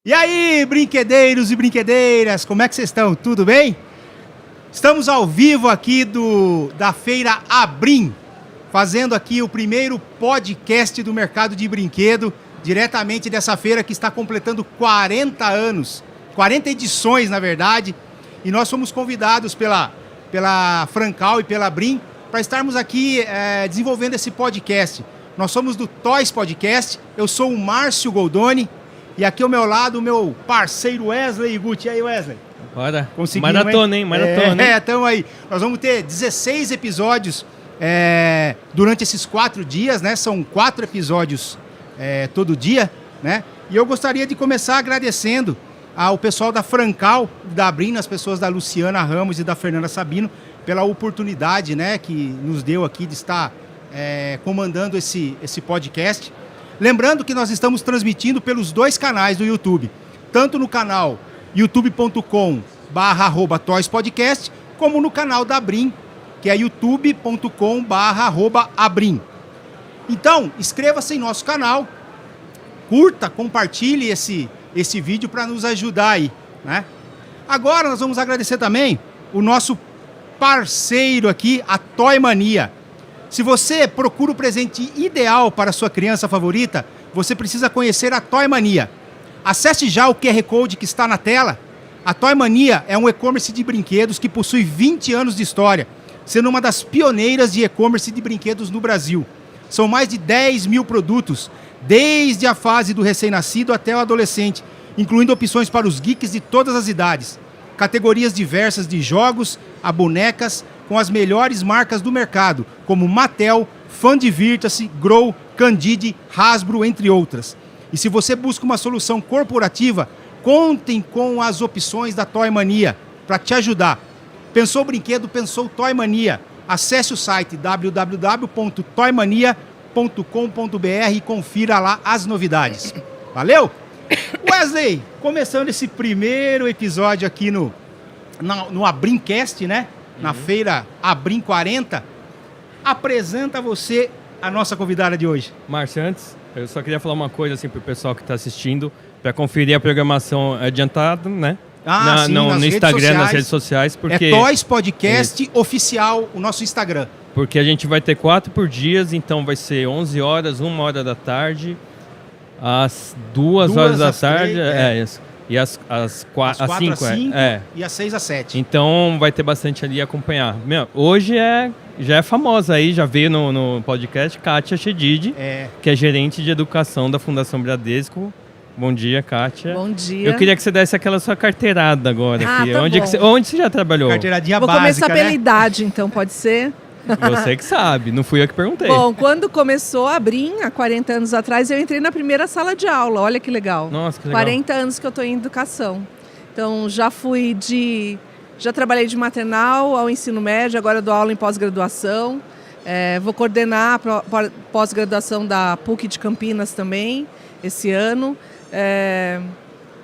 E aí, brinquedeiros e brinquedeiras, como é que vocês estão? Tudo bem? Estamos ao vivo aqui da Feira Abrim, fazendo aqui o primeiro podcast do mercado de brinquedo, diretamente dessa feira que está completando 40 anos, 40 edições na verdade, e nós fomos convidados pela Francal e pela Abrim para estarmos aqui desenvolvendo esse podcast. Nós somos do Toys Podcast, eu sou o Márcio Goldoni, e aqui ao meu lado o meu parceiro Wesley Guti. E aí, Wesley? Bora. Conseguimos, maratona, hein? Maratona, hein? Estamos aí. Nós vamos ter 16 episódios durante esses 4 dias, né? São 4 episódios todo dia, né? E eu gostaria de começar agradecendo ao pessoal da Francal, da Abrim, as pessoas da Luciana Ramos e da Fernanda Sabino, pela oportunidade, né, que nos deu aqui de estar comandando esse podcast. Lembrando que nós estamos transmitindo pelos 2 canais do YouTube, tanto no canal youtube.com/toyspodcast, como no canal da Abrim, que é youtube.com/abrim. Então, inscreva-se em nosso canal, curta, compartilhe esse vídeo para nos ajudar aí, né? Agora nós vamos agradecer também o nosso parceiro aqui, a Toy Mania. Se você procura o presente ideal para a sua criança favorita, você precisa conhecer a Toy Mania. Acesse já o QR Code que está na tela. A Toy Mania é um e-commerce de brinquedos que possui 20 anos de história, sendo uma das pioneiras de e-commerce de brinquedos no Brasil. São mais de 10 mil produtos, desde a fase do recém-nascido até o adolescente, incluindo opções para os geeks de todas as idades. Categorias diversas de jogos a bonecas, com as melhores marcas do mercado, como Mattel, Fandivirta-se, Grow, Candide, Hasbro, entre outras. E se você busca uma solução corporativa, contem com as opções da Toy Mania para te ajudar. Pensou brinquedo, pensou Toy Mania. Acesse o site www.toymania.com.br e confira lá as novidades. Valeu? Wesley, começando esse primeiro episódio aqui no Abrimcast, né? Na feira Abrim 40, apresenta você a nossa convidada de hoje. Márcio, antes, eu só queria falar uma coisa assim pro pessoal que está assistindo, para conferir a programação adiantada, né? Sim, no Instagram, nas redes sociais, porque é Toys Podcast Oficial, o nosso Instagram. Porque a gente vai ter 4 por dias, então vai ser 11 horas, 1 hora da tarde, às 2 horas da tarde, 3, e às 4 às 5, e às 6 às 7. Então vai ter bastante ali a acompanhar. Hoje já é famosa aí, já veio no podcast, Kátia Chedid, que é gerente de educação da Fundação Bradesco. Bom dia, Kátia. Bom dia. Eu queria que você desse aquela sua carteirada agora. Aqui. Tá Onde você já trabalhou? Carteiradinha básica, básica, começar pela idade, então, pode ser? Você que sabe, não fui eu que perguntei. Bom, quando começou a Abrim, há 40 anos atrás, eu entrei na primeira sala de aula. Olha que legal. Nossa, que legal. 40 anos que eu estou em educação. Então, já trabalhei de maternal ao ensino médio, agora dou aula em pós-graduação. Vou coordenar a pós-graduação da PUC de Campinas também, esse ano.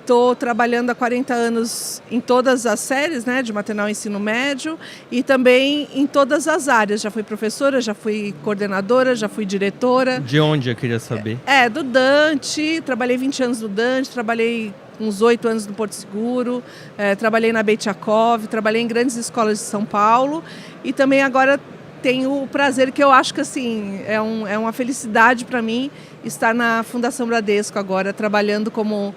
Estou trabalhando há 40 anos em todas as séries, né, de maternal e ensino médio e também em todas as áreas. Já fui professora, já fui coordenadora, já fui diretora. De onde eu queria saber? Do Dante, trabalhei 20 anos no Dante, trabalhei uns 8 anos no Porto Seguro, trabalhei na Beitakov, trabalhei em grandes escolas de São Paulo e também agora tenho o prazer que eu acho que assim, é uma felicidade para mim estar na Fundação Bradesco agora, trabalhando como...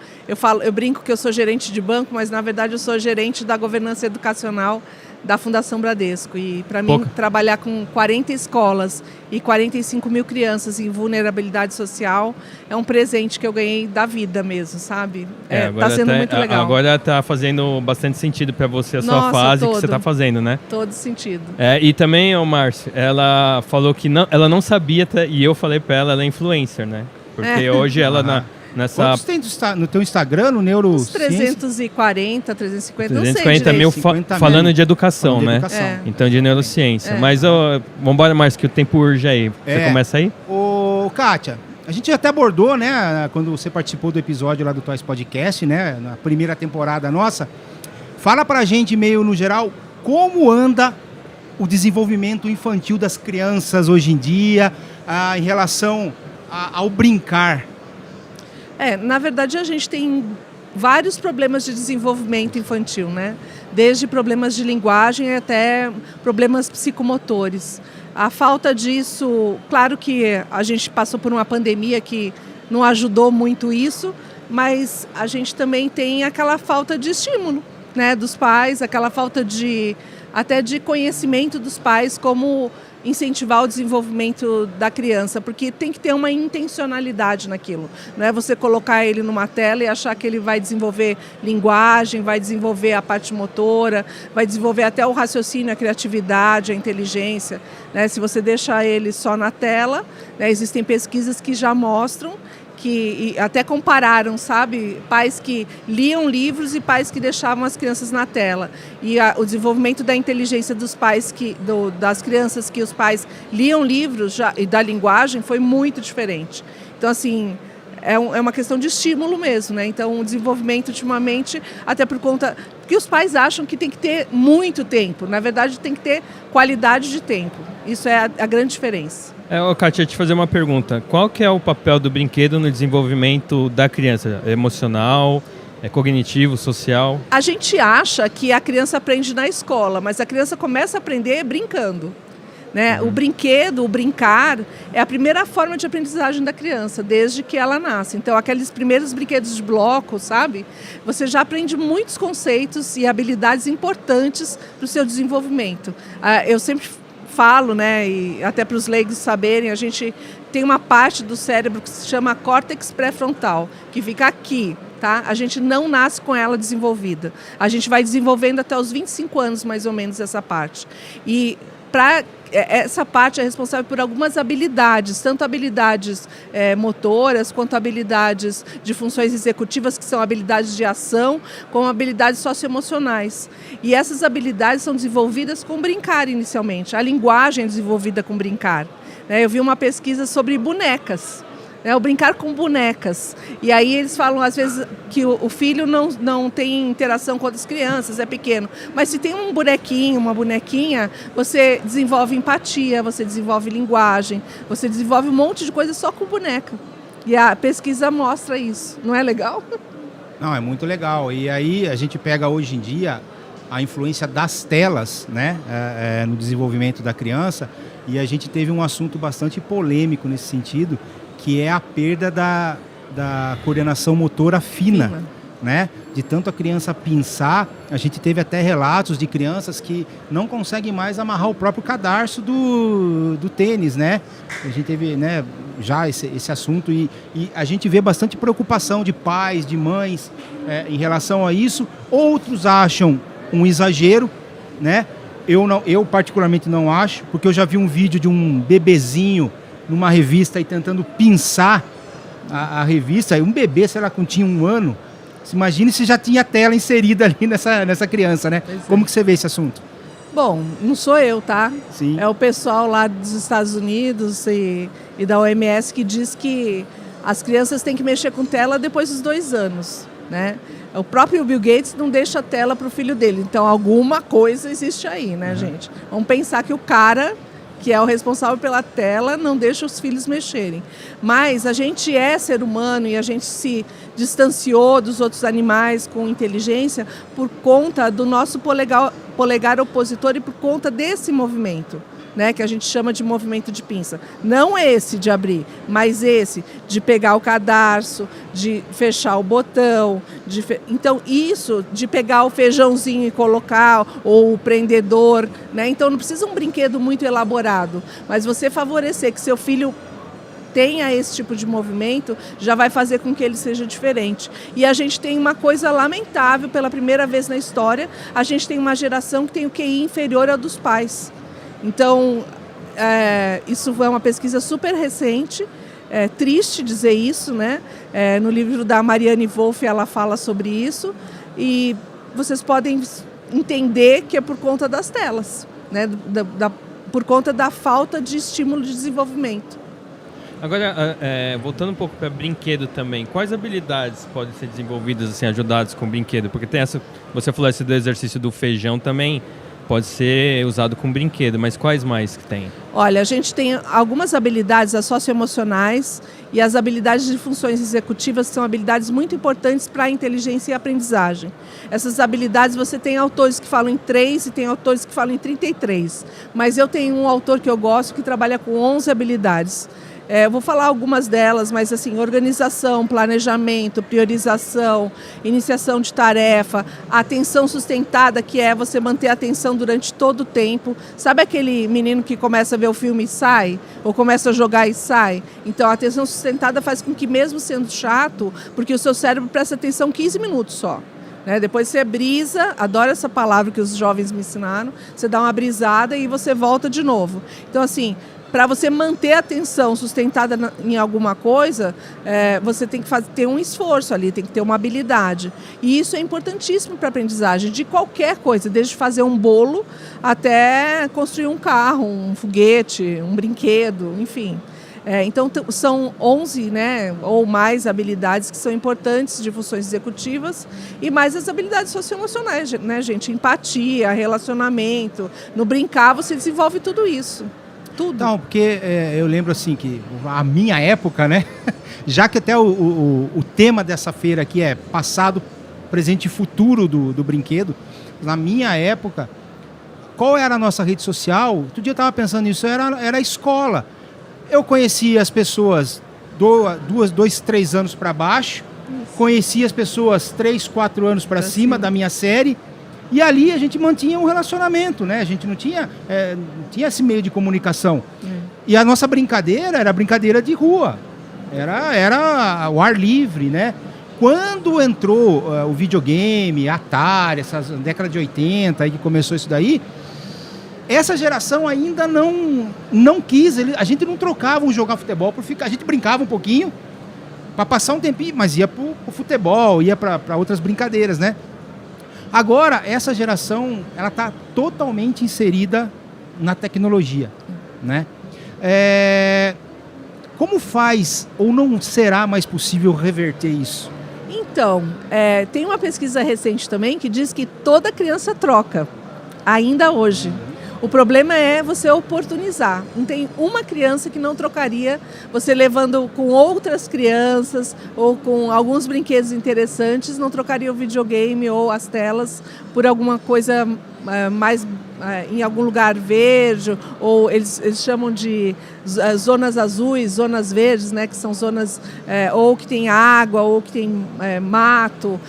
Eu brinco que eu sou gerente de banco, mas na verdade eu sou gerente da governança educacional da Fundação Bradesco. E para mim, trabalhar com 40 escolas e 45 mil crianças em vulnerabilidade social é um presente que eu ganhei da vida mesmo, sabe? Está sendo muito legal. Agora está fazendo bastante sentido para você sua fase que você está fazendo, né? Todo sentido. E também, Márcio, ela falou que ela não sabia, e eu falei para ela é influencer, né? Porque hoje ela Quantos tem no teu Instagram, no Neuro? Uns 340, 350, não sei 340 mil falando de educação, né? Então, de neurociência. Mas, vamos embora, Márcio, que o tempo urge aí. Você começa aí? Ô, Kátia, a gente até abordou, né, quando você participou do episódio lá do Toys Podcast, né, na primeira temporada nossa. Fala pra gente, meio no geral, como anda o desenvolvimento infantil das crianças hoje em dia, em relação ao brincar. Na verdade a gente tem vários problemas de desenvolvimento infantil, né? Desde problemas de linguagem até problemas psicomotores. A falta disso, claro que a gente passou por uma pandemia que não ajudou muito isso, mas a gente também tem aquela falta de estímulo, né, dos pais, aquela falta até de conhecimento dos pais, como incentivar o desenvolvimento da criança, porque tem que ter uma intencionalidade naquilo. Não é você colocar ele numa tela e achar que ele vai desenvolver linguagem, vai desenvolver a parte motora, vai desenvolver até o raciocínio, a criatividade, a inteligência. Né? Se você deixar ele só na tela, né, existem pesquisas que já mostram que até compararam, sabe, pais que liam livros e pais que deixavam as crianças na tela. E o desenvolvimento da inteligência dos pais, das crianças que os pais liam livros e da linguagem foi muito diferente. Então, assim, é uma questão de estímulo mesmo, né? Então, o desenvolvimento ultimamente, até por conta que os pais acham que tem que ter muito tempo. Na verdade, tem que ter qualidade de tempo. Isso é a grande diferença. Kátia, te fazer uma pergunta. Qual que é o papel do brinquedo no desenvolvimento da criança? emocional, cognitivo, social? A gente acha que a criança aprende na escola, mas a criança começa a aprender brincando. Né? O brinquedo, o brincar, é a primeira forma de aprendizagem da criança, desde que ela nasce. Então, aqueles primeiros brinquedos de bloco, sabe? Você já aprende muitos conceitos e habilidades importantes para o seu desenvolvimento. Eu sempre falo, né, e até para os leigos saberem, a gente tem uma parte do cérebro que se chama córtex pré-frontal, que fica aqui, tá? A gente não nasce com ela desenvolvida. A gente vai desenvolvendo até os 25 anos, mais ou menos, essa parte. E essa parte é responsável por algumas habilidades, tanto habilidades motoras, quanto habilidades de funções executivas, que são habilidades de ação, como habilidades socioemocionais. E essas habilidades são desenvolvidas com brincar inicialmente. A linguagem é desenvolvida com brincar. Eu vi uma pesquisa sobre bonecas. O brincar com bonecas. E aí eles falam, às vezes, que o filho não tem interação com outras crianças, é pequeno. Mas se tem um bonequinho, uma bonequinha, você desenvolve empatia, você desenvolve linguagem, você desenvolve um monte de coisa só com boneca. E a pesquisa mostra isso. Não é legal? Não, é muito legal. E aí a gente pega hoje em dia a influência das telas, né, no desenvolvimento da criança. E a gente teve um assunto bastante polêmico nesse sentido, que é a perda da coordenação motora fina, né? De tanto a criança pensar, a gente teve até relatos de crianças que não conseguem mais amarrar o próprio cadarço do tênis, né? A gente teve, né, já esse assunto e a gente vê bastante preocupação de pais, de mães em relação a isso. Outros acham um exagero, né? Eu particularmente não acho, porque eu já vi um vídeo de um bebezinho numa revista e tentando pinçar a revista, um bebê, sei lá, tinha 1 ano, imagine se já tinha tela inserida ali nessa criança, né? Como que você vê esse assunto? Bom, não sou eu, tá? Sim. É o pessoal lá dos Estados Unidos e da OMS que diz que as crianças têm que mexer com tela depois dos 2 anos, né? O próprio Bill Gates não deixa a tela para o filho dele, então alguma coisa existe aí, né, gente? Vamos pensar que o cara que é o responsável pela tela, não deixa os filhos mexerem. Mas a gente é ser humano e a gente se distanciou dos outros animais com inteligência por conta do nosso polegar opositor e por conta desse movimento, né, que a gente chama de movimento de pinça. Não esse de abrir, mas esse de pegar o cadarço, de fechar o botão. Então, isso de pegar o feijãozinho e colocar, ou o prendedor, né? Então, não precisa um brinquedo muito elaborado, mas você favorecer que seu filho tenha esse tipo de movimento, já vai fazer com que ele seja diferente. E a gente tem uma coisa lamentável, pela primeira vez na história, a gente tem uma geração que tem o QI inferior ao dos pais. Então, isso é uma pesquisa super recente, é triste dizer isso, né? No livro da Marianne Wolf ela fala sobre isso e vocês podem entender que é por conta das telas, né? Por conta da falta de estímulo de desenvolvimento. Agora, voltando um pouco para brinquedo também, quais habilidades podem ser desenvolvidas, assim, ajudadas com brinquedo? Porque tem essa, você falou esse do exercício do feijão também. pode ser usado como brinquedo, mas quais mais que tem? Olha, a gente tem algumas habilidades, as socioemocionais e as habilidades de funções executivas, que são habilidades muito importantes para a inteligência e a aprendizagem. Essas habilidades, você tem autores que falam em 3 e tem autores que falam em 33. Mas eu tenho um autor que eu gosto que trabalha com 11 habilidades. Eu vou falar algumas delas, mas assim, organização, planejamento, priorização, iniciação de tarefa, atenção sustentada, que é você manter a atenção durante todo o tempo. Sabe aquele menino que começa a ver o filme e sai? Ou começa a jogar e sai? Então, a atenção sustentada faz com que, mesmo sendo chato, porque o seu cérebro presta atenção 15 minutos só. Depois você brisa, adoro essa palavra que os jovens me ensinaram, você dá uma brisada e você volta de novo. Então, assim, para você manter a atenção sustentada em alguma coisa, você tem que ter um esforço ali, tem que ter uma habilidade. E isso é importantíssimo para a aprendizagem de qualquer coisa, desde fazer um bolo até construir um carro, um foguete, um brinquedo, enfim. Então, são 11, ou mais habilidades que são importantes de funções executivas e mais as habilidades socioemocionais, gente? Empatia, relacionamento. No brincar, você desenvolve tudo isso. Tudo. Não, porque eu lembro assim que a minha época, já que até o tema dessa feira aqui é passado, presente e futuro do brinquedo, na minha época, qual era a nossa rede social? Outro dia eu estava pensando nisso, era a escola. Eu conhecia as pessoas 2, 3 anos para baixo, conhecia as pessoas 3, 4 anos para cima da minha série. E ali a gente mantinha um relacionamento, A gente não tinha esse meio de comunicação. E a nossa brincadeira era brincadeira de rua. Era o ar livre, Quando entrou o videogame, Atari, essas década de 80, aí que começou isso daí, essa geração ainda não quis. A gente não trocava um jogar futebol por ficar. A gente brincava um pouquinho para passar um tempinho, mas ia pro futebol, ia para outras brincadeiras, Agora, essa geração, ela está totalmente inserida na tecnologia, Como faz ou não será mais possível reverter isso? Então, tem uma pesquisa recente também que diz que toda criança troca, ainda hoje. O problema é você oportunizar. Não tem uma criança que não trocaria, você levando com outras crianças ou com alguns brinquedos interessantes, não trocaria o videogame ou as telas por alguma coisa mais em algum lugar verde, ou eles chamam de zonas azuis, zonas verdes, que são zonas ou que tem água, ou que tem mato,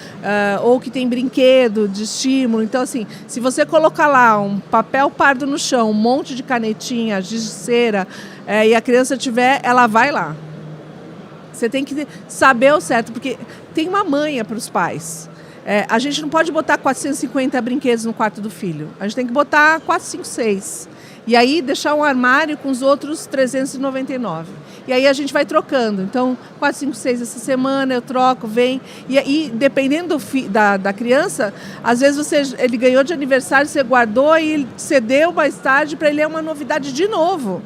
ou que tem brinquedo de estímulo. Então, assim, se você colocar lá um papel pardo no chão, um monte de canetinha, giz de cera, e a criança tiver, ela vai lá. Você tem que saber o certo, porque tem uma manha para os pais. A gente não pode botar 450 brinquedos no quarto do filho. A gente tem que botar 4, 5, 6. E aí deixar um armário com os outros 399. E aí a gente vai trocando. Então, 4, 5, 6 essa semana, eu troco, vem. E aí, dependendo da criança, às vezes ele ganhou de aniversário, você guardou e ele cedeu mais tarde para ele é uma novidade de novo.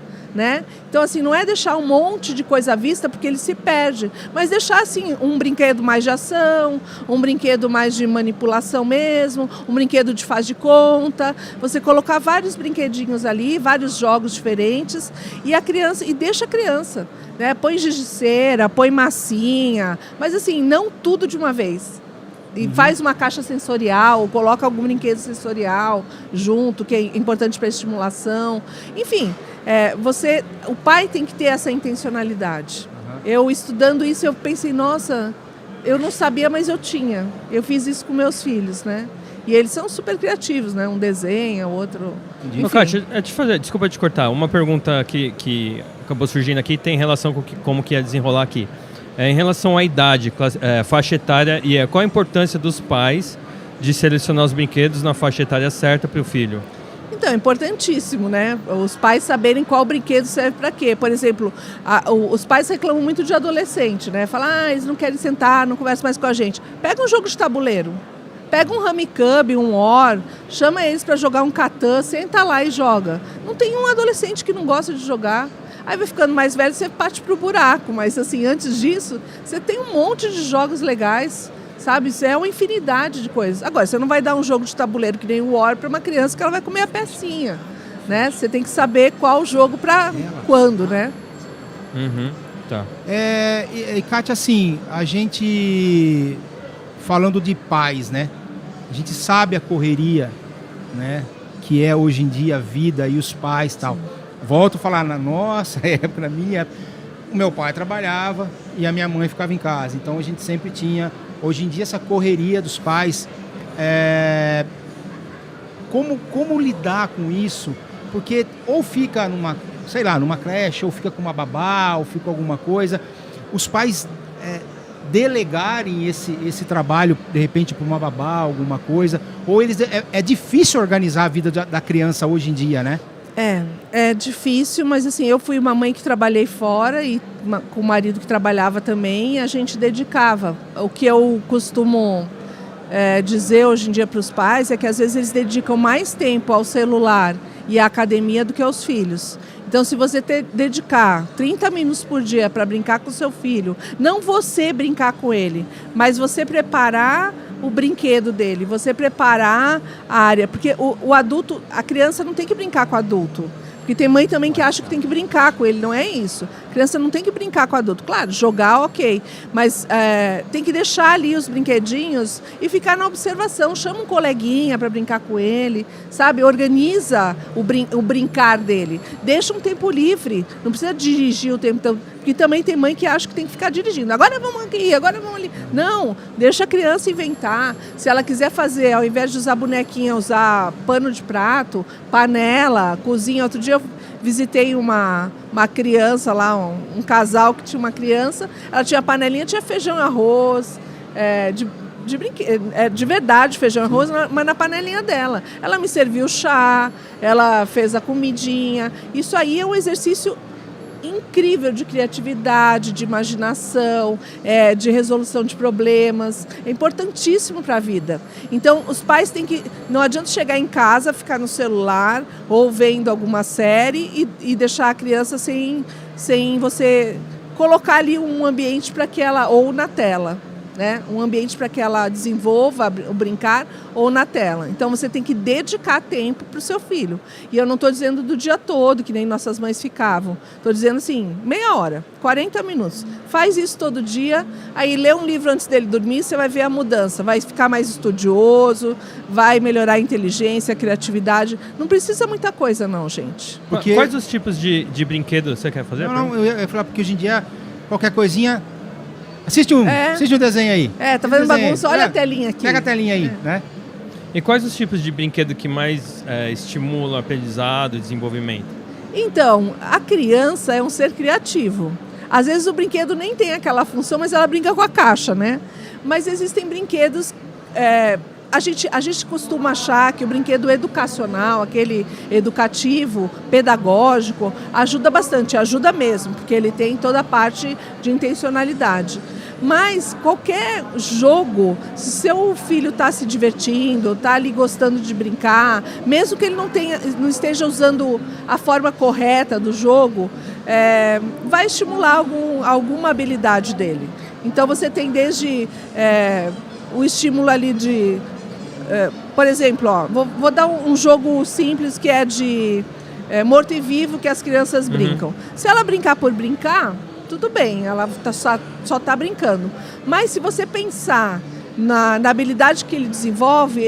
Então, assim, não é deixar um monte de coisa à vista porque ele se perde, mas deixar, assim, um brinquedo mais de ação, um brinquedo mais de manipulação mesmo, um brinquedo de faz de conta, você colocar vários brinquedinhos ali, vários jogos diferentes e deixa a criança, põe giz de cera, põe massinha, mas assim, não tudo de uma vez. E faz uma caixa sensorial, coloca algum brinquedo sensorial junto, que é importante para a estimulação. Enfim, o pai tem que ter essa intencionalidade. Eu, estudando isso, eu pensei, nossa, eu não sabia, mas eu tinha. Eu fiz isso com meus filhos, E eles são super criativos, Um desenha, o outro... Kátia, desculpa te cortar. Uma pergunta que acabou surgindo aqui tem relação com como que ia desenrolar aqui. Em relação à idade, faixa etária, e qual a importância dos pais de selecionar os brinquedos na faixa etária certa para o filho? Então, é importantíssimo, Os pais saberem qual brinquedo serve para quê. Por exemplo, os pais reclamam muito de adolescente, Falam, eles não querem sentar, não conversam mais com a gente. Pega um jogo de tabuleiro, pega um Rummikub, um War, chama eles para jogar um Catan, senta lá e joga. Não tem um adolescente que não gosta de jogar. Aí vai ficando mais velho, você parte pro buraco. Mas, assim, antes disso, você tem um monte de jogos legais. Sabe? Isso é uma infinidade de coisas. Agora, você não vai dar um jogo de tabuleiro que nem o War para uma criança que ela vai comer a pecinha, né? Você tem que saber qual jogo para quando, né? Tá. E Kátia, assim, a gente, falando de pais, né? A gente sabe a correria, né? Que é hoje em dia a vida e os pais e tal. Volto a falar, na nossa época, na minha época, o meu pai trabalhava e a minha mãe ficava em casa. Então a gente sempre tinha, hoje em dia, essa correria dos pais. Como lidar com isso? Porque ou fica numa, sei lá, numa creche, ou fica com uma babá, ou fica com alguma coisa. Os pais delegarem esse trabalho, de repente, para uma babá, alguma coisa. Ou eles é difícil organizar a vida da criança hoje em dia, né? É difícil, mas assim, eu fui uma mãe que trabalhei fora e com o marido que trabalhava também, a gente dedicava. O que eu costumo dizer hoje em dia para os pais é que às vezes eles dedicam mais tempo ao celular e à academia do que aos filhos. Então, se você dedicar 30 minutos por dia para brincar com o seu filho, não você brincar com ele, mas você preparar o brinquedo dele, você preparar a área, porque o adulto, a criança não tem que brincar com o adulto. Porque tem mãe também que acha que tem que brincar com ele, não é isso. A criança não tem que brincar com o adulto. Claro, jogar, ok. Mas tem que deixar ali os brinquedinhos e ficar na observação. Chama um coleguinha para brincar com ele, sabe? Organiza o brincar dele. Deixa um tempo livre. Não precisa dirigir o tempo todo. Porque também tem mãe que acha que tem que ficar dirigindo. Agora vamos aqui, agora vamos ali. Não, deixa a criança inventar. Se ela quiser fazer, ao invés de usar bonequinha, usar pano de prato, panela, cozinha. Outro dia eu visitei uma criança lá, um casal que tinha uma criança. Ela tinha panelinha, tinha feijão e arroz, de verdade feijão e arroz, mas na panelinha dela. Ela me serviu chá, ela fez a comidinha. Isso aí é um exercício incrível de criatividade, de imaginação, de resolução de problemas. É importantíssimo para a vida. Então, os pais têm que... Não adianta chegar em casa, ficar no celular ou vendo alguma série e deixar a criança sem você colocar ali um ambiente para que ela... Ou na tela, né? Um ambiente para que ela desenvolva o brincar ou na tela. Então você tem que dedicar tempo para o seu filho. E eu não estou dizendo do dia todo, que nem nossas mães ficavam. Estou dizendo assim, meia hora, 40 minutos. Faz isso todo dia, aí lê um livro antes dele dormir, você vai ver a mudança. Vai ficar mais estudioso, vai melhorar a inteligência, a criatividade. Não precisa muita coisa não, gente. Porque... Quais os tipos de brinquedos você quer fazer? Não, eu ia falar porque hoje em dia, qualquer coisinha... Assiste um desenho aí. Tá fazendo bagunça, olha a telinha aqui. Pega a telinha aí, né? E quais os tipos de brinquedo que mais estimulam o aprendizado e desenvolvimento? Então, a criança é um ser criativo. Às vezes o brinquedo nem tem aquela função, mas ela brinca com a caixa, né? Mas existem brinquedos... A gente costuma achar que o brinquedo educacional, aquele educativo, pedagógico, ajuda bastante, ajuda mesmo, porque ele tem toda a parte de intencionalidade. Mas qualquer jogo, se seu filho está se divertindo, está ali gostando de brincar, mesmo que ele não esteja usando a forma correta do jogo, vai estimular alguma habilidade dele. Então você tem desde o estímulo ali de... por exemplo, vou dar um jogo simples que é de morto e vivo, que as crianças brincam. Se ela brincar por brincar, tudo bem, ela só está brincando. Mas se você pensar na habilidade que ele desenvolve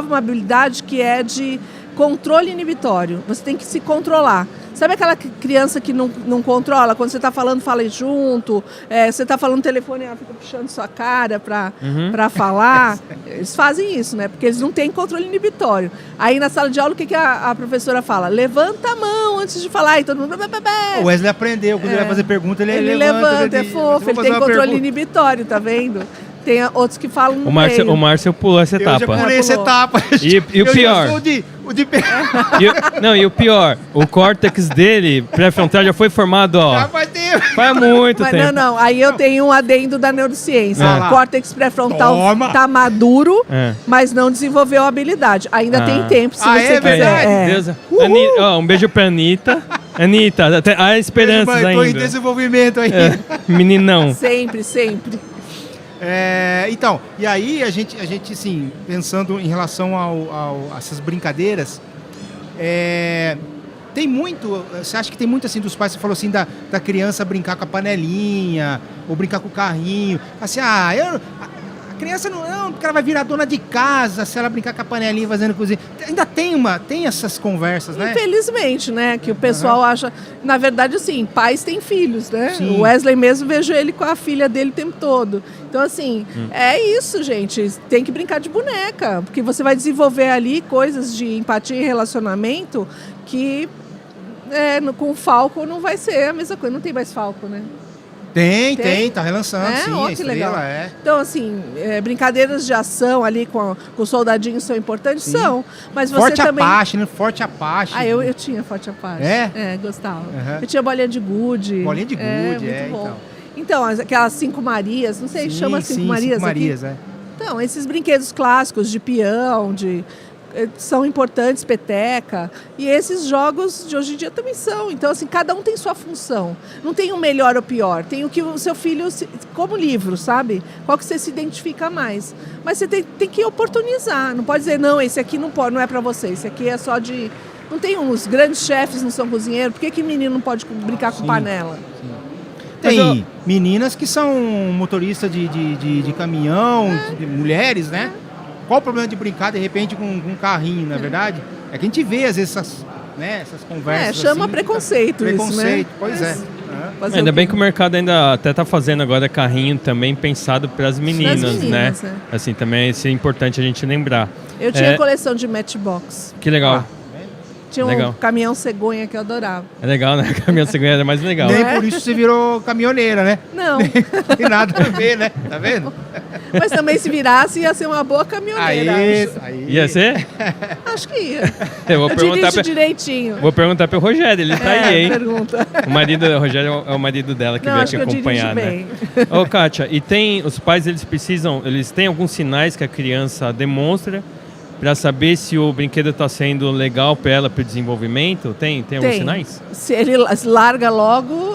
uma habilidade que é de controle inibitório. Você tem que se controlar. Sabe aquela criança que não controla? Quando você está falando, fala junto. Você está falando no telefone, ela fica puxando sua cara para falar. Eles fazem isso, né? Porque eles não têm controle inibitório. Aí na sala de aula, o que a professora fala? Levanta a mão antes de falar. E todo mundo... O Wesley aprendeu. Quando ele vai fazer pergunta, ele levanta. É fofo. Ele tem controle inibitório, tá vendo? Tem outros que falam no meio. O Márcio pulou essa etapa. Eu já pulei essa etapa. E o pior... E o pior, o córtex dele, pré-frontal, já foi formado, faz muito tempo. Não. Aí eu tenho um adendo da neurociência. O córtex pré-frontal tá maduro, mas não desenvolveu a habilidade. Ainda tem tempo, se você quiser. Um beijo pra Anitta. Anitta, há esperanças ainda. Tô em desenvolvimento aí. Meninão. Sempre. Então, e aí a gente assim, pensando em relação a essas brincadeiras, tem muito, você acha que tem muito assim dos pais, você falou assim, da criança brincar com a panelinha, ou brincar com o carrinho, assim, a criança não, porque ela vai virar dona de casa se ela brincar com a panelinha fazendo cozinha. Ainda tem essas conversas, né? Infelizmente, né? Que o pessoal acha... Na verdade, assim, pais têm filhos, né? Sim. O Wesley mesmo, vejo ele com a filha dele o tempo todo. Então, assim, é isso, gente. Tem que brincar de boneca, porque você vai desenvolver ali coisas de empatia e relacionamento que com o Falco não vai ser a mesma coisa. Não tem mais Falco, né? Tem, tá relançando, sim, ó, a que estrela, legal. Então, assim, brincadeiras de ação ali com o soldadinho são importantes? Sim. São. Mas você Forte também... Apache, né? Forte Apache. Eu tinha Forte Apache. Gostava. Eu tinha bolinha de gude. Bolinha de gude, muito bom. Então, aquelas 5 Marias, não sei, chama 5 Marias 5 Marias, aqui? Então, esses brinquedos clássicos de peão, são importantes, peteca, e esses jogos de hoje em dia também são. Então, assim, cada um tem sua função. Não tem o melhor ou pior, tem o que o seu filho, como livro, sabe? Qual que você se identifica mais. Mas você tem que oportunizar, não pode dizer, não, esse aqui não pode, não é para você, esse aqui é só de... Não tem uns grandes chefes, não são cozinheiros, por que menino não pode brincar com panela? Sim. Tem meninas que são motoristas de caminhão, de mulheres, né? Qual o problema de brincar, de repente, com um carrinho, na verdade? É que a gente vê, às vezes, essas conversas. Chama assim, preconceito isso, né? Pois é. Ainda bem que o mercado ainda até está fazendo agora carrinho também pensado para as meninas, né? Assim, também isso é importante a gente lembrar. Eu tinha coleção de Matchbox. Que legal. Tinha um caminhão cegonha que eu adorava. É legal, né? Caminhão cegonha é mais legal. Nem por isso você virou caminhoneira, né? Não. Não tem nada a ver, né? Tá vendo? Mas também se virasse ia ser uma boa caminhoneira. Aí. Ia ser? Acho que ia. Eu vou perguntar direitinho. Vou perguntar pro Rogério, ele tá aí, hein? Pergunta. O Rogério é o marido dela que veio aqui acompanhar, né? Ô, Kátia, e os pais, eles têm alguns sinais que a criança demonstra para saber se o brinquedo está sendo legal para ela, para o desenvolvimento? Tem alguns sinais? Se ele larga logo,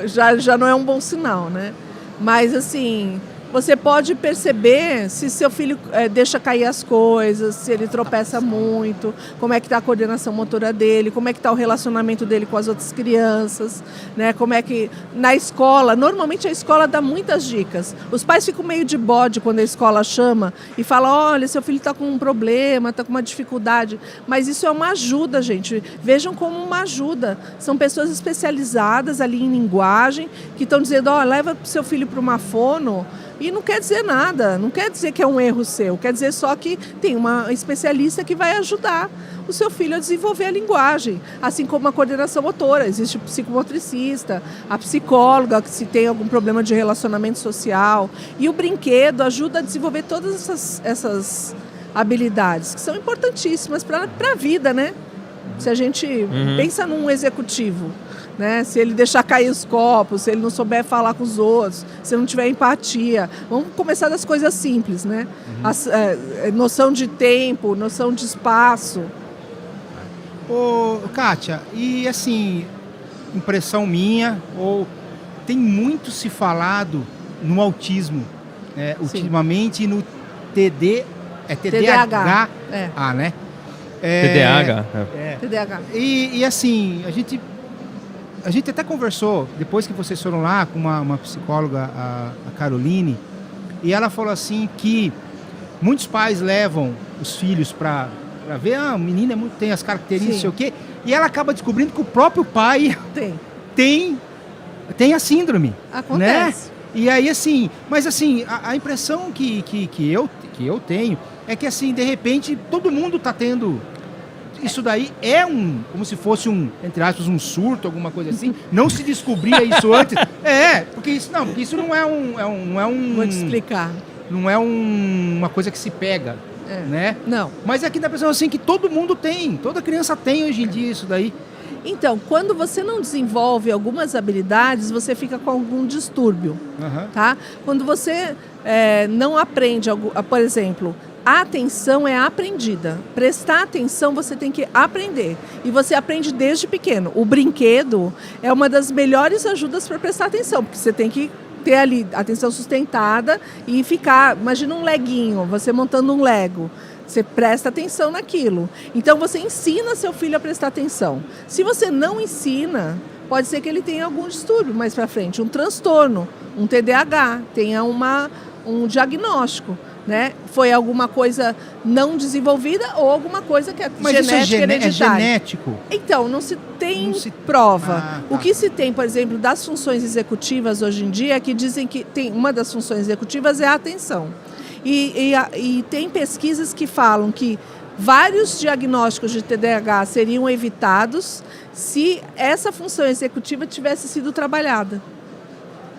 já não é um bom sinal, né? Mas, assim, você pode perceber se seu filho deixa cair as coisas, se ele tropeça muito, como é que está a coordenação motora dele, como é que está o relacionamento dele com as outras crianças, né? Como é que... Na escola, normalmente a escola dá muitas dicas. Os pais ficam meio de bode quando a escola chama e fala, olha, seu filho está com um problema, está com uma dificuldade. Mas isso é uma ajuda, gente. Vejam como uma ajuda. São pessoas especializadas ali em linguagem que estão dizendo, leva seu filho para uma fono. E não quer dizer nada, não quer dizer que é um erro seu, quer dizer só que tem uma especialista que vai ajudar o seu filho a desenvolver a linguagem, assim como a coordenação motora. Existe o psicomotricista, a psicóloga, que se tem algum problema de relacionamento social. E o brinquedo ajuda a desenvolver todas essas habilidades, que são importantíssimas para a vida, né? Se a gente pensa num executivo, né? Se ele deixar cair os copos, se ele não souber falar com os outros, se não tiver empatia. Vamos começar das coisas simples, né? Noção de tempo, noção de espaço. Ô, Kátia, e assim, impressão minha, tem muito se falado no autismo, ultimamente no TDAH, né? TDAH. TDAH. E assim, a gente até conversou, depois que vocês foram lá, com uma psicóloga, a Caroline, e ela falou assim que muitos pais levam os filhos para ver, o menino tem as características, não sei o quê, e ela acaba descobrindo que o próprio pai tem a síndrome. Acontece. Né? E aí, assim, mas assim, a impressão que eu tenho é que, assim, de repente, todo mundo está tendo... Isso daí como se fosse entre aspas, um surto, alguma coisa assim. Não se descobria isso antes. Porque isso não é um... Vou te explicar. Não é uma coisa que se pega, né? Não. Mas aqui dá a impressão assim que todo mundo tem, toda criança tem hoje em dia isso daí. Então, quando você não desenvolve algumas habilidades, você fica com algum distúrbio, tá? Quando você não aprende, por exemplo... A atenção é aprendida. Prestar atenção você tem que aprender. E você aprende desde pequeno. O brinquedo é uma das melhores ajudas para prestar atenção, porque você tem que ter ali atenção sustentada e ficar... Imagina um leguinho, você montando um Lego. Você presta atenção naquilo. Então, você ensina seu filho a prestar atenção. Se você não ensina, pode ser que ele tenha algum distúrbio mais para frente, um transtorno, um TDAH, tenha um diagnóstico. Né? Foi alguma coisa não desenvolvida ou alguma coisa que é genética hereditária. É genético? Então, não se tem prova. Tá. O que se tem, por exemplo, das funções executivas hoje em dia é que dizem que uma das funções executivas é a atenção. E tem pesquisas que falam que vários diagnósticos de TDAH seriam evitados se essa função executiva tivesse sido trabalhada.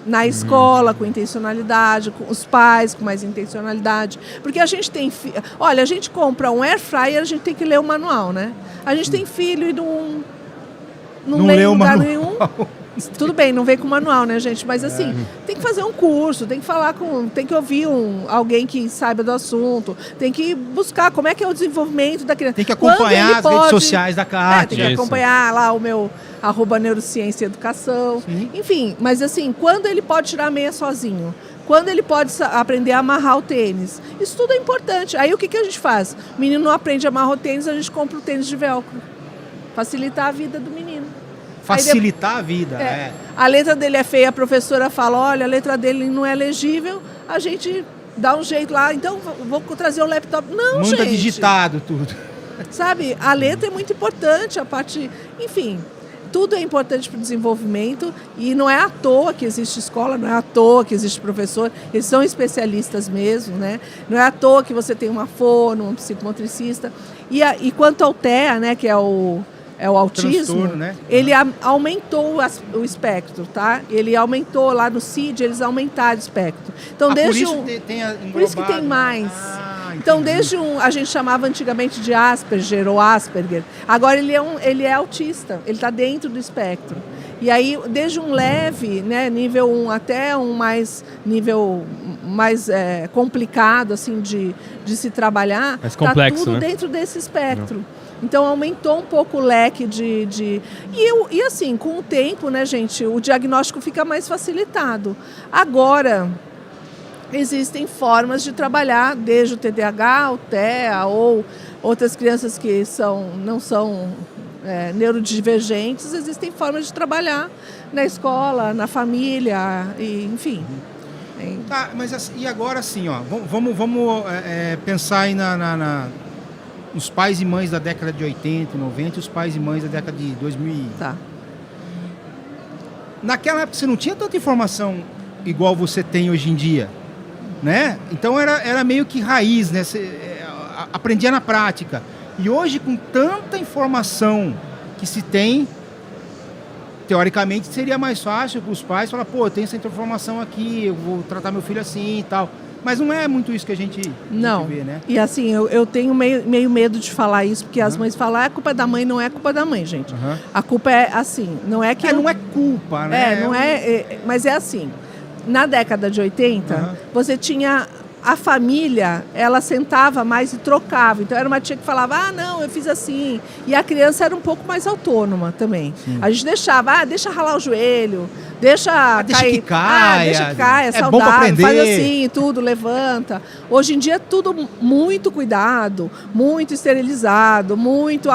Na escola, com intencionalidade, com os pais, com mais intencionalidade. Porque a gente tem... Olha, a gente compra um air fryer, a gente tem que ler o manual, né? A gente tem filho e não lê em lugar nenhum. Tudo bem, não vem com manual, né, gente? Mas assim, tem que fazer um curso, tem que falar tem que ouvir alguém que saiba do assunto, tem que buscar como é que é o desenvolvimento da criança. Tem que acompanhar as redes sociais da Kátia. Tem que acompanhar lá o meu... @neurociência e educação. Sim. Enfim, mas assim, quando ele pode tirar a meia sozinho? Quando ele pode aprender a amarrar o tênis? Isso tudo é importante. Aí o que a gente faz? O menino não aprende a amarrar o tênis, a gente compra o tênis de velcro. Facilitar a vida do menino. Facilitar a vida, A letra dele é feia, a professora fala, olha, a letra dele não é legível, a gente dá um jeito lá, então vou trazer o laptop. Não, gente. Manda digitado tudo. Sabe, a letra é muito importante, a parte... Enfim... Tudo é importante para o desenvolvimento e não é à toa que existe escola, não é à toa que existe professor, eles são especialistas mesmo, né? Não é à toa que você tem uma fono, um psicomotricista. E quanto ao TEA, né, que é o autismo, né? Ele aumentou o espectro, tá? Ele aumentou lá no CID, eles aumentaram o espectro. Então, por isso que tem mais. Então, a gente chamava antigamente de Asperger ou Asperger. Agora ele é autista, ele está dentro do espectro. E aí, desde um leve, né, nível 1 até nível mais complicado assim, de se trabalhar, está tudo, né, dentro desse espectro. Não. Então, aumentou um pouco o leque E assim, com o tempo, né, gente, o diagnóstico fica mais facilitado. Agora... Existem formas de trabalhar, desde o TDAH, o TEA ou outras crianças que não são neurodivergentes, existem formas de trabalhar na escola, na família, enfim. Tá, mas e agora assim, ó, vamos pensar aí nos pais e mães da década de 80, 90 e os pais e mães da década de 2000. Tá. Naquela época você não tinha tanta informação igual você tem hoje em dia. Né? Então era meio que raiz, né? Aprendia na prática. E hoje, com tanta informação que se tem, teoricamente seria mais fácil para os pais falar, pô, eu tenho essa informação aqui, eu vou tratar meu filho assim e tal. Mas não é muito isso que a gente vê, né? E assim, eu tenho meio medo de falar isso, porque as mães falam, a culpa é da mãe, não é culpa da mãe, gente. A culpa é assim, não é que... não é culpa, né? Mas é assim... Na década de 80, você tinha a família, ela sentava mais e trocava. Então, era uma tia que falava, não, eu fiz assim. E a criança era um pouco mais autônoma também. Sim. A gente deixava, deixa ralar o joelho, deixa cair. Deixa que caia. Deixa que caia, é saudável, bom pra aprender. Faz assim, tudo, levanta. Hoje em dia, tudo muito cuidado, muito esterilizado, muito,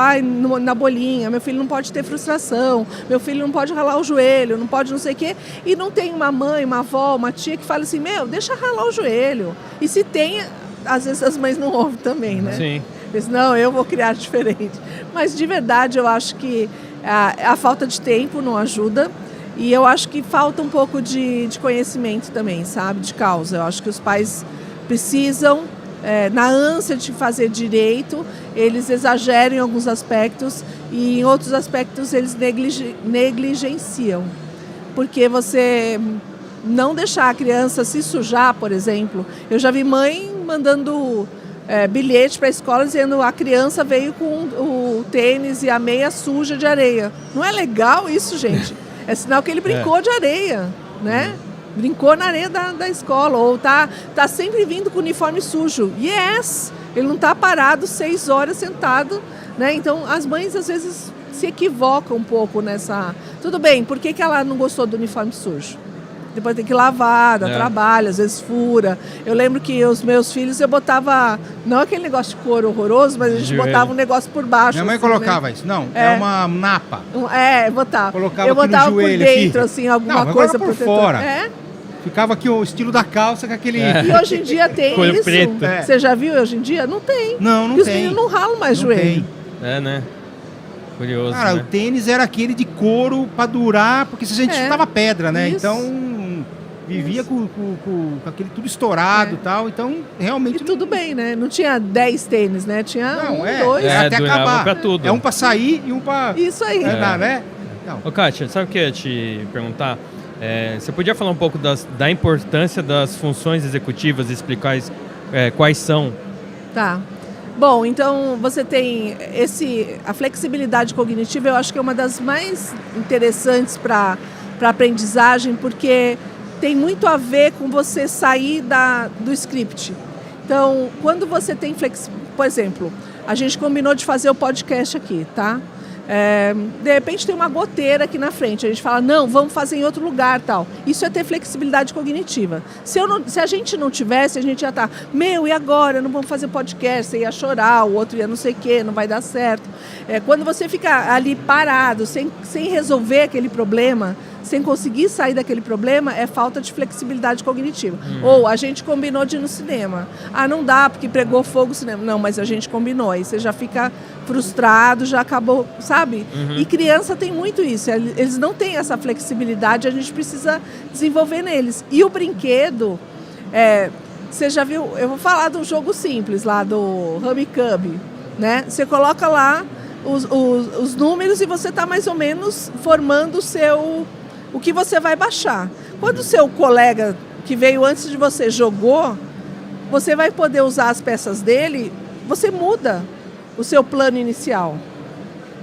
na bolinha, meu filho não pode ter frustração, meu filho não pode ralar o joelho, não pode não sei o quê. E não tem uma mãe, uma avó, uma tia que fala assim, deixa ralar o joelho. E se tem, às vezes as mães não ouvem também, né? Sim. Dizem, não, eu vou criar diferente. Mas de verdade eu acho que a falta de tempo não ajuda e eu acho que falta um pouco de conhecimento também, sabe? De causa. Eu acho que os pais precisam, na ânsia de fazer direito, eles exageram em alguns aspectos e em outros aspectos eles negligenciam. Porque você... não deixar a criança se sujar, por exemplo. Eu já vi mãe mandando bilhete para a escola dizendo a criança veio com o tênis e a meia suja de areia. Não é legal isso, gente? É sinal que ele brincou de areia, né? Brincou na areia da escola. Ou tá sempre vindo com o uniforme sujo. Yes! Ele não está parado 6 horas sentado, né? Então, as mães, às vezes, se equivocam um pouco nessa... Tudo bem, por que ela não gostou do uniforme sujo? depois tem que lavar, dá trabalho, às vezes fura. Eu lembro que os meus filhos, eu botava, não aquele negócio de couro horroroso, mas a gente botava um negócio por baixo. Minha mãe assim, colocava isso. Não, é uma napa. Botava. Colocava eu botava aqui no joelho, por dentro, aqui. assim, alguma coisa por fora. É? Ficava aqui o estilo da calça com aquele... E hoje em dia tem Couro isso. preto. Você já viu hoje em dia? Não tem. Não Porque tem. os meninos não ralam mais Não joelho. tem. Né? Curioso, Cara, né? o tênis era aquele de couro pra durar, porque se a gente chutava pedra, né? Isso. Então, vivia com aquele tudo estourado e tal. Então, realmente... E tudo bem, né? Não tinha 10 tênis, né? Tinha dois. Até acabar. Pra tudo. É um pra sair e um pra... Isso aí. né? Não. Ô, Kátia, sabe o que eu ia te perguntar? Você podia falar um pouco da importância das funções executivas e explicar quais são? Tá. Bom, então você tem a flexibilidade cognitiva, eu acho que é uma das mais interessantes para aprendizagem, porque tem muito a ver com você sair do script. Então, quando você tem por exemplo, a gente combinou de fazer o podcast aqui, tá? De repente tem uma goteira aqui na frente, a gente fala, não, vamos fazer em outro lugar, tal. Isso é ter flexibilidade cognitiva. Se a gente não tivesse, a gente ia estar, e agora? Não vamos fazer podcast, você ia chorar, o outro ia não sei o quê, não vai dar certo. Quando você fica ali parado, sem resolver aquele problema, sem conseguir sair daquele problema, é falta de flexibilidade cognitiva. Ou a gente combinou de ir no cinema. Não dá, porque pregou fogo o cinema. Não, mas a gente combinou. Aí você já fica frustrado, já acabou, sabe? E criança tem muito isso. Eles não têm essa flexibilidade, a gente precisa desenvolver neles. E o brinquedo, você já viu, eu vou falar de um jogo simples lá, do Rummikub, né? Você coloca lá os números e você está mais ou menos formando o que você vai baixar. Quando o seu colega que veio antes de você jogou, você vai poder usar as peças dele, você muda o seu plano inicial.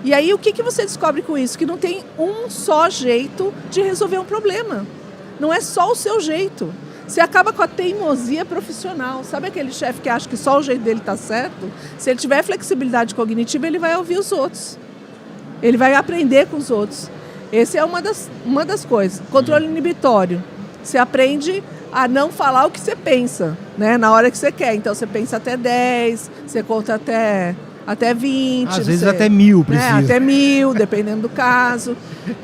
E aí o que você descobre com isso? Que não tem um só jeito de resolver um problema. Não é só o seu jeito. Você acaba com a teimosia profissional. Sabe aquele chefe que acha que só o jeito dele está certo? Se ele tiver flexibilidade cognitiva, ele vai ouvir os outros. Ele vai aprender com os outros. Essa é uma das coisas. Controle inibitório. Você aprende a não falar o que você pensa, né? Na hora que você quer. Então, você pensa até 10, você conta até 20. Às vezes até 1000 precisa. Até 1000, dependendo do caso.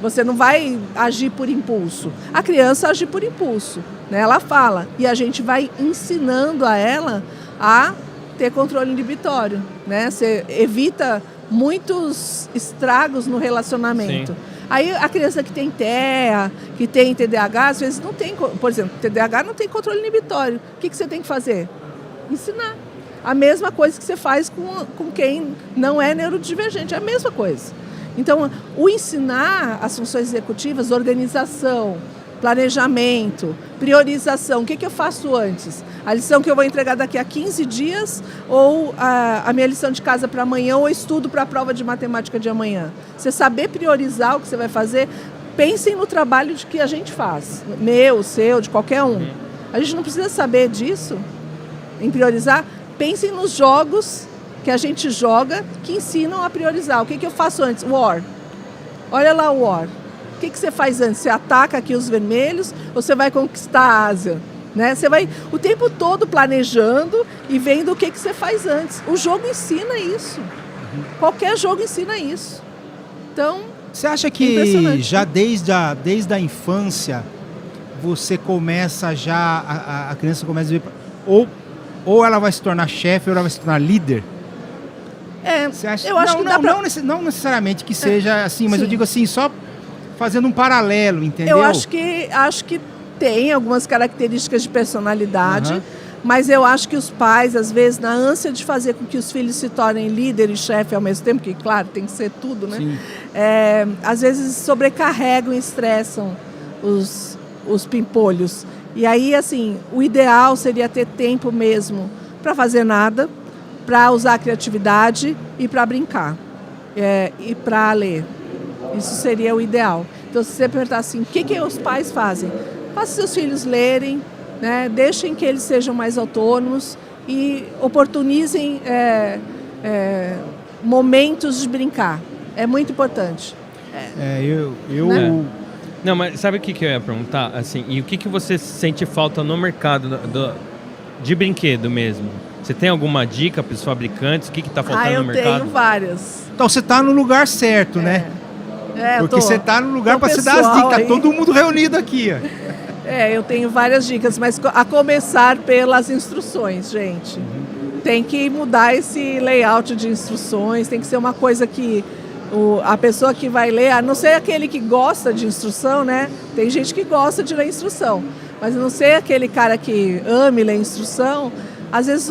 Você não vai agir por impulso. A criança age por impulso, né? Ela fala. E a gente vai ensinando a ela a ter controle inibitório, né? Você evita muitos estragos no relacionamento. Sim. Aí a criança que tem TEA, que tem TDAH, às vezes não tem, por exemplo, TDAH não tem controle inibitório. O que você tem que fazer? Ensinar. A mesma coisa que você faz com quem não é neurodivergente, é a mesma coisa. Então, o ensinar as funções executivas, organização, planejamento, priorização, o que eu faço antes? A lição que eu vou entregar daqui a 15 dias ou a minha lição de casa para amanhã ou estudo para a prova de matemática de amanhã? Você saber priorizar o que você vai fazer, pensem no trabalho que a gente faz, meu, seu, de qualquer um. A gente não precisa saber disso, em priorizar. Pensem nos jogos que a gente joga que ensinam a priorizar. O que eu faço antes? War. Olha lá o War. O que você faz antes? Você ataca aqui os vermelhos ou você vai conquistar a Ásia? Né? Você vai o tempo todo planejando e vendo o que você faz antes. O jogo ensina isso. Qualquer jogo ensina isso. Então, você acha que já desde a infância você começa a criança começa a ver ou ela vai se tornar chefe ou ela vai se tornar líder? Você acha? Eu acho que dá pra... não necessariamente que seja assim, mas sim. Eu digo assim, só fazendo um paralelo, entendeu? Eu acho que tem algumas características de personalidade, mas eu acho que os pais, às vezes, na ânsia de fazer com que os filhos se tornem líder e chefe ao mesmo tempo, que, claro, tem que ser tudo, né? Às vezes sobrecarregam e estressam os pimpolhos. E aí, assim, o ideal seria ter tempo mesmo para fazer nada, para usar a criatividade e para brincar, e para ler. Isso seria o ideal. Então, se você perguntar assim, o que os pais fazem? Faça seus filhos lerem, né? Deixem que eles sejam mais autônomos e oportunizem momentos de brincar. É muito importante. Né? Não, mas sabe o que eu ia perguntar? Assim, e o que você sente falta no mercado de brinquedo mesmo? Você tem alguma dica para os fabricantes? O que está faltando no mercado? Eu tenho várias. Então você está no lugar certo, né? Porque você está no lugar para você dar as dicas. Tá todo mundo reunido aqui. Ó. Eu tenho várias dicas, mas a começar pelas instruções, gente. Tem que mudar esse layout de instruções, tem que ser uma coisa que a pessoa que vai ler, a não ser aquele que gosta de instrução, né? Tem gente que gosta de ler instrução, mas a não ser aquele cara que ame ler instrução, às vezes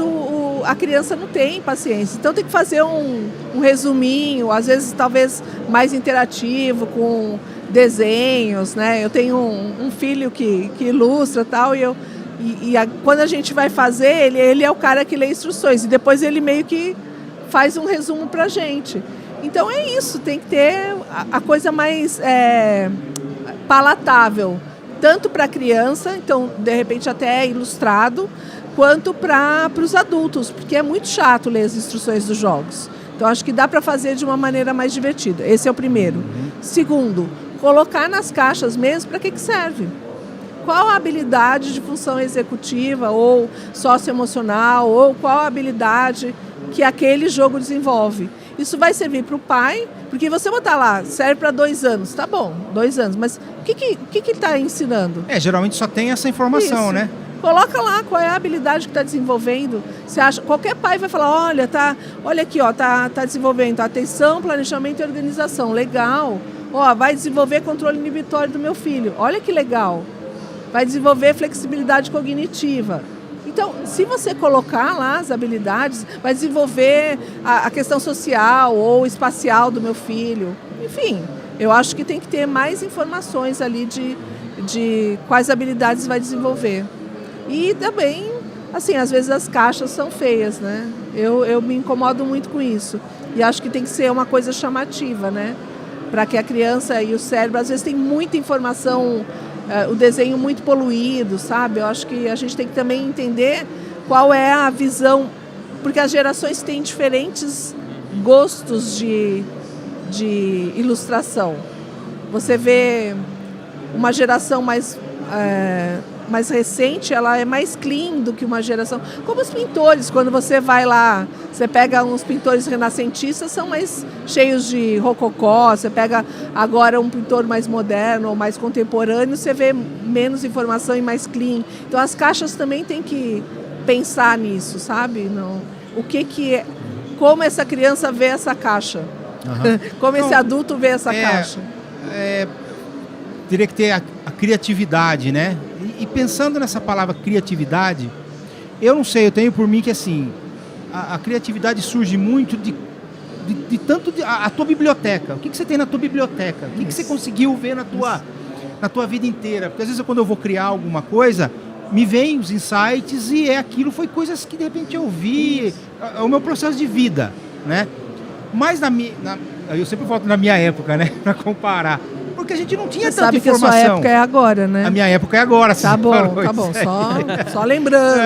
a criança não tem paciência. Então tem que fazer um resuminho, às vezes talvez mais interativo, com desenhos, né? Eu tenho um filho que ilustra tal, quando a gente vai fazer, ele é o cara que lê instruções, e depois ele meio que faz um resumo pra gente. Então é isso, tem que ter a coisa mais palatável, tanto para a criança, então de repente até ilustrado, quanto para os adultos, porque é muito chato ler as instruções dos jogos. Então acho que dá para fazer de uma maneira mais divertida. Esse é o primeiro. Segundo, colocar nas caixas mesmo para que serve. Qual a habilidade de função executiva ou socioemocional, ou qual a habilidade que aquele jogo desenvolve. Isso vai servir para o pai, porque você botar lá, serve para 2 anos, tá bom, 2 anos, mas o que ele está ensinando? Geralmente só tem essa informação, isso, né? Coloca lá qual é a habilidade que está desenvolvendo. Você acha, qualquer pai vai falar, olha aqui, ó, tá desenvolvendo atenção, planejamento e organização, legal. Ó, vai desenvolver controle inibitório do meu filho, olha que legal. Vai desenvolver flexibilidade cognitiva. Então, se você colocar lá as habilidades, vai desenvolver a questão social ou espacial do meu filho. Enfim, eu acho que tem que ter mais informações ali de quais habilidades vai desenvolver. E também, assim, às vezes as caixas são feias, né? Eu me incomodo muito com isso. E acho que tem que ser uma coisa chamativa, né? Para que a criança e o cérebro, às vezes tem muita informação, o desenho muito poluído, sabe? Eu acho que a gente tem que também entender qual é a visão, porque as gerações têm diferentes gostos de ilustração. Você vê uma geração mais recente, ela é mais clean do que uma geração... Como os pintores, quando você vai lá, você pega uns pintores renascentistas, são mais cheios de rococó, você pega agora um pintor mais moderno ou mais contemporâneo, você vê menos informação e mais clean. Então as caixas também tem que pensar nisso, sabe? Como essa criança vê essa caixa, como esse adulto vê essa caixa. Teria que ter a criatividade, né? E pensando nessa palavra criatividade, eu não sei, eu tenho por mim que assim, a criatividade surge muito de a tua biblioteca. O que você tem na tua biblioteca? O que você conseguiu ver na tua vida inteira? Porque às vezes quando eu vou criar alguma coisa, me vem os insights e foi coisas que de repente eu vi, é o meu processo de vida, né? Mas eu sempre volto na minha época, né? Para comparar. Porque a gente não tinha tanta informação. Sabe que a sua época é agora, né? A minha época é agora. Tá bom. Só lembrando.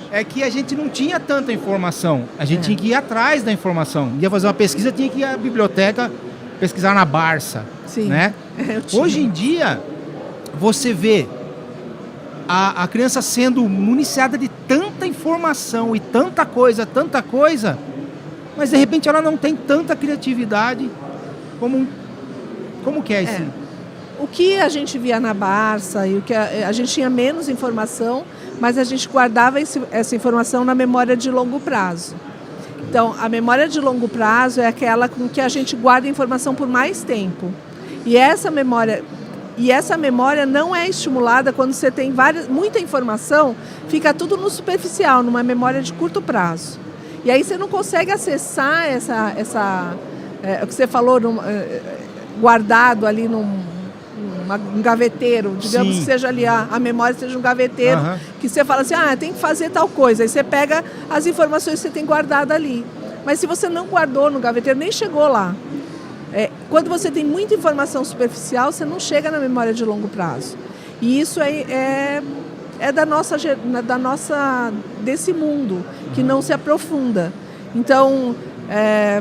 É que a gente não tinha tanta informação. A gente tinha que ir atrás da informação. Ia fazer uma pesquisa, tinha que ir à biblioteca pesquisar na Barça. Sim. Né? Hoje em dia, você vê a criança sendo municiada de tanta informação e tanta coisa, mas de repente ela não tem tanta criatividade como que é isso? O que a gente via na Barça e o que a gente tinha menos informação, mas a gente guardava essa informação na memória de longo prazo. Então, a memória de longo prazo é aquela com que a gente guarda informação por mais tempo. E essa memória não é estimulada quando você tem muita informação, fica tudo no superficial, numa memória de curto prazo. E aí você não consegue acessar o que você falou, guardado ali num gaveteiro, digamos. Sim. Que seja ali a memória seja um gaveteiro, que você fala assim, tem que fazer tal coisa, aí você pega as informações que você tem guardado ali. Mas se você não guardou no gaveteiro, nem chegou lá. Quando você tem muita informação superficial, você não chega na memória de longo prazo. E isso é desse mundo, que não se aprofunda. Então,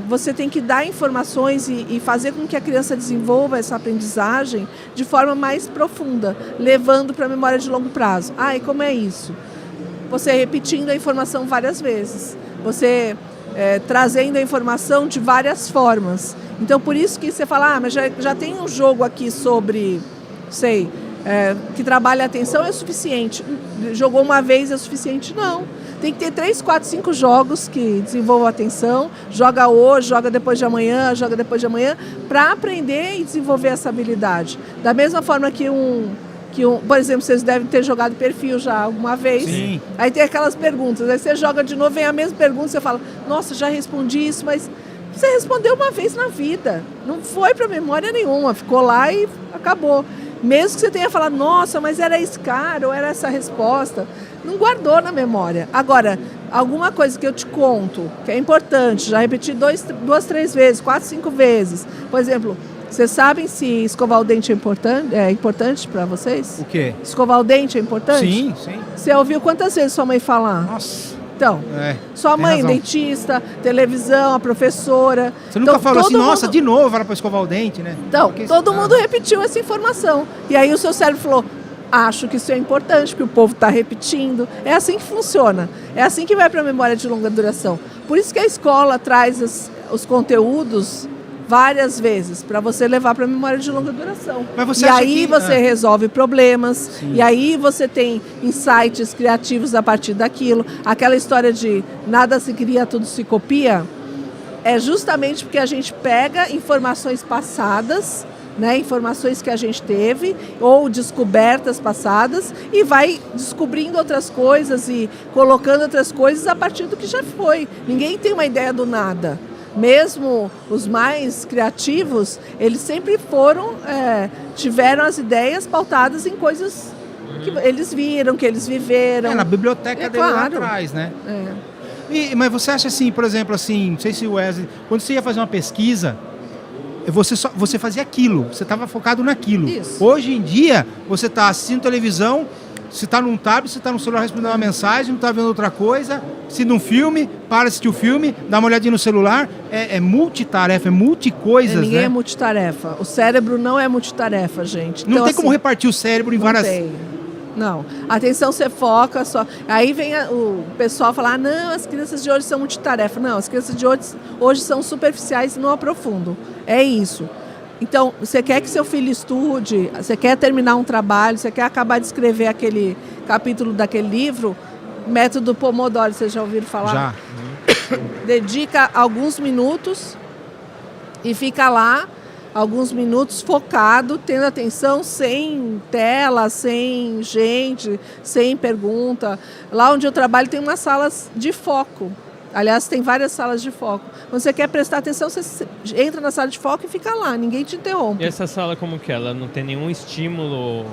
você tem que dar informações e fazer com que a criança desenvolva essa aprendizagem de forma mais profunda, levando para a memória de longo prazo. E como é isso? Você repetindo a informação várias vezes, você trazendo a informação de várias formas. Então, por isso que você fala, mas já tem um jogo aqui sobre, que trabalha a atenção, é suficiente. Jogou uma vez é suficiente? Não. Tem que ter 3, 4, 5 jogos que desenvolvam a atenção. Joga hoje, joga depois de amanhã, para aprender e desenvolver essa habilidade. Da mesma forma que por exemplo, vocês devem ter jogado perfil já alguma vez. Sim. Aí tem aquelas perguntas, aí você joga de novo, vem a mesma pergunta, você fala, nossa, já respondi isso, mas você respondeu uma vez na vida. Não foi para memória nenhuma, ficou lá e acabou. Mesmo que você tenha falado, nossa, mas era esse cara ou era essa resposta, não guardou na memória. Agora, alguma coisa que eu te conto, que é importante, já repeti 2, 3 vezes, 4, 5 vezes. Por exemplo, vocês sabem se escovar o dente é importante para vocês? O quê? Escovar o dente é importante? Sim. Você ouviu quantas vezes sua mãe falar? Nossa. Então, sua mãe, dentista, televisão, a professora. Você nunca falou assim, nossa, de novo era para escovar o dente, né? Então, todo mundo repetiu essa informação. E aí o seu cérebro falou, acho que isso é importante, porque o povo está repetindo. É assim que funciona. É assim que vai para a memória de longa duração. Por isso que a escola traz os conteúdos várias vezes, para você levar para a memória de longa duração. Mas você e acha aí você resolve problemas, sim, e aí você tem insights criativos a partir daquilo. Aquela história de nada se cria, tudo se copia, é justamente porque a gente pega informações passadas, né, informações que a gente teve, ou descobertas passadas, e vai descobrindo outras coisas e colocando outras coisas a partir do que já foi. Ninguém tem uma ideia do nada. Mesmo os mais criativos, eles sempre tiveram as ideias pautadas em coisas que eles viram, que eles viveram. Na biblioteca dele lá atrás, né? Mas você acha assim, por exemplo, assim, não sei se o Wesley, quando você ia fazer uma pesquisa, você fazia aquilo, você estava focado naquilo. Isso. Hoje em dia, você está assistindo televisão, se está num tablet, se está no celular respondendo uma mensagem, não está vendo outra coisa, se num filme, para assistir o filme, dá uma olhadinha no celular, é multitarefa, é multicoisas, ninguém né? é multitarefa. O cérebro não é multitarefa, gente. Não tem como repartir o cérebro em várias... Não. Atenção, você foca só. Aí vem o pessoal falar, não, as crianças de hoje são multitarefa. Não, as crianças de hoje são superficiais e não aprofundam. É isso. Então, você quer que seu filho estude, você quer terminar um trabalho, você quer acabar de escrever aquele capítulo daquele livro, método Pomodoro, vocês já ouviram falar? Já. Dedica alguns minutos e fica lá, alguns minutos focado, tendo atenção, sem tela, sem gente, sem pergunta. Lá onde eu trabalho tem umas salas de foco. Aliás, tem várias salas de foco. Quando você quer prestar atenção, você entra na sala de foco e fica lá, ninguém te interrompe. E essa sala como que é? Ela não tem nenhum estímulo?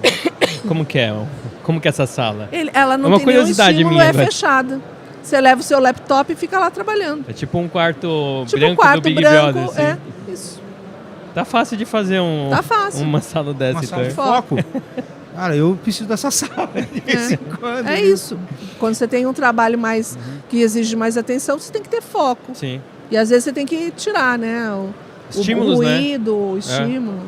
Como que é? Como que é essa sala? Ela não tem nenhum estímulo, fechada. Você leva o seu laptop e fica lá trabalhando. É tipo um quarto branco do Big Brother, assim. Isso. Tá fácil de fazer uma sala dessa. Uma sala de foco. Cara, eu preciso dessa sala de vez em quando. É isso. Quando você tem um trabalho mais que exige mais atenção, você tem que ter foco. Sim. E às vezes você tem que tirar, né? O ruído, né? O estímulo.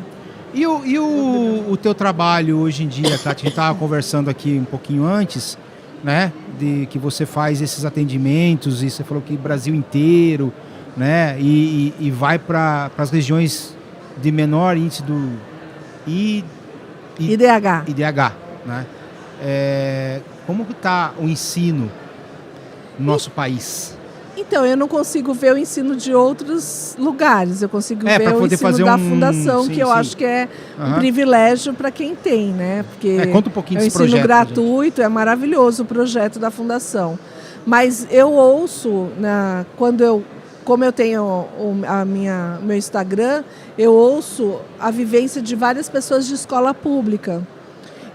E o teu trabalho hoje em dia, Kátia, a gente estava conversando aqui um pouquinho antes, né? De que você faz esses atendimentos e você falou que Brasil inteiro, né? E vai para as regiões de menor índice do IDH, né? Como que está o ensino no nosso país? Então, eu não consigo ver o ensino de outros lugares, eu consigo ver o ensino da fundação, que eu acho que é um privilégio para quem tem, né? Porque conta um pouquinho desse esse projeto, gratuito, é maravilhoso o projeto da fundação. Mas eu ouço, como eu tenho meu Instagram, eu ouço a vivência de várias pessoas de escola pública.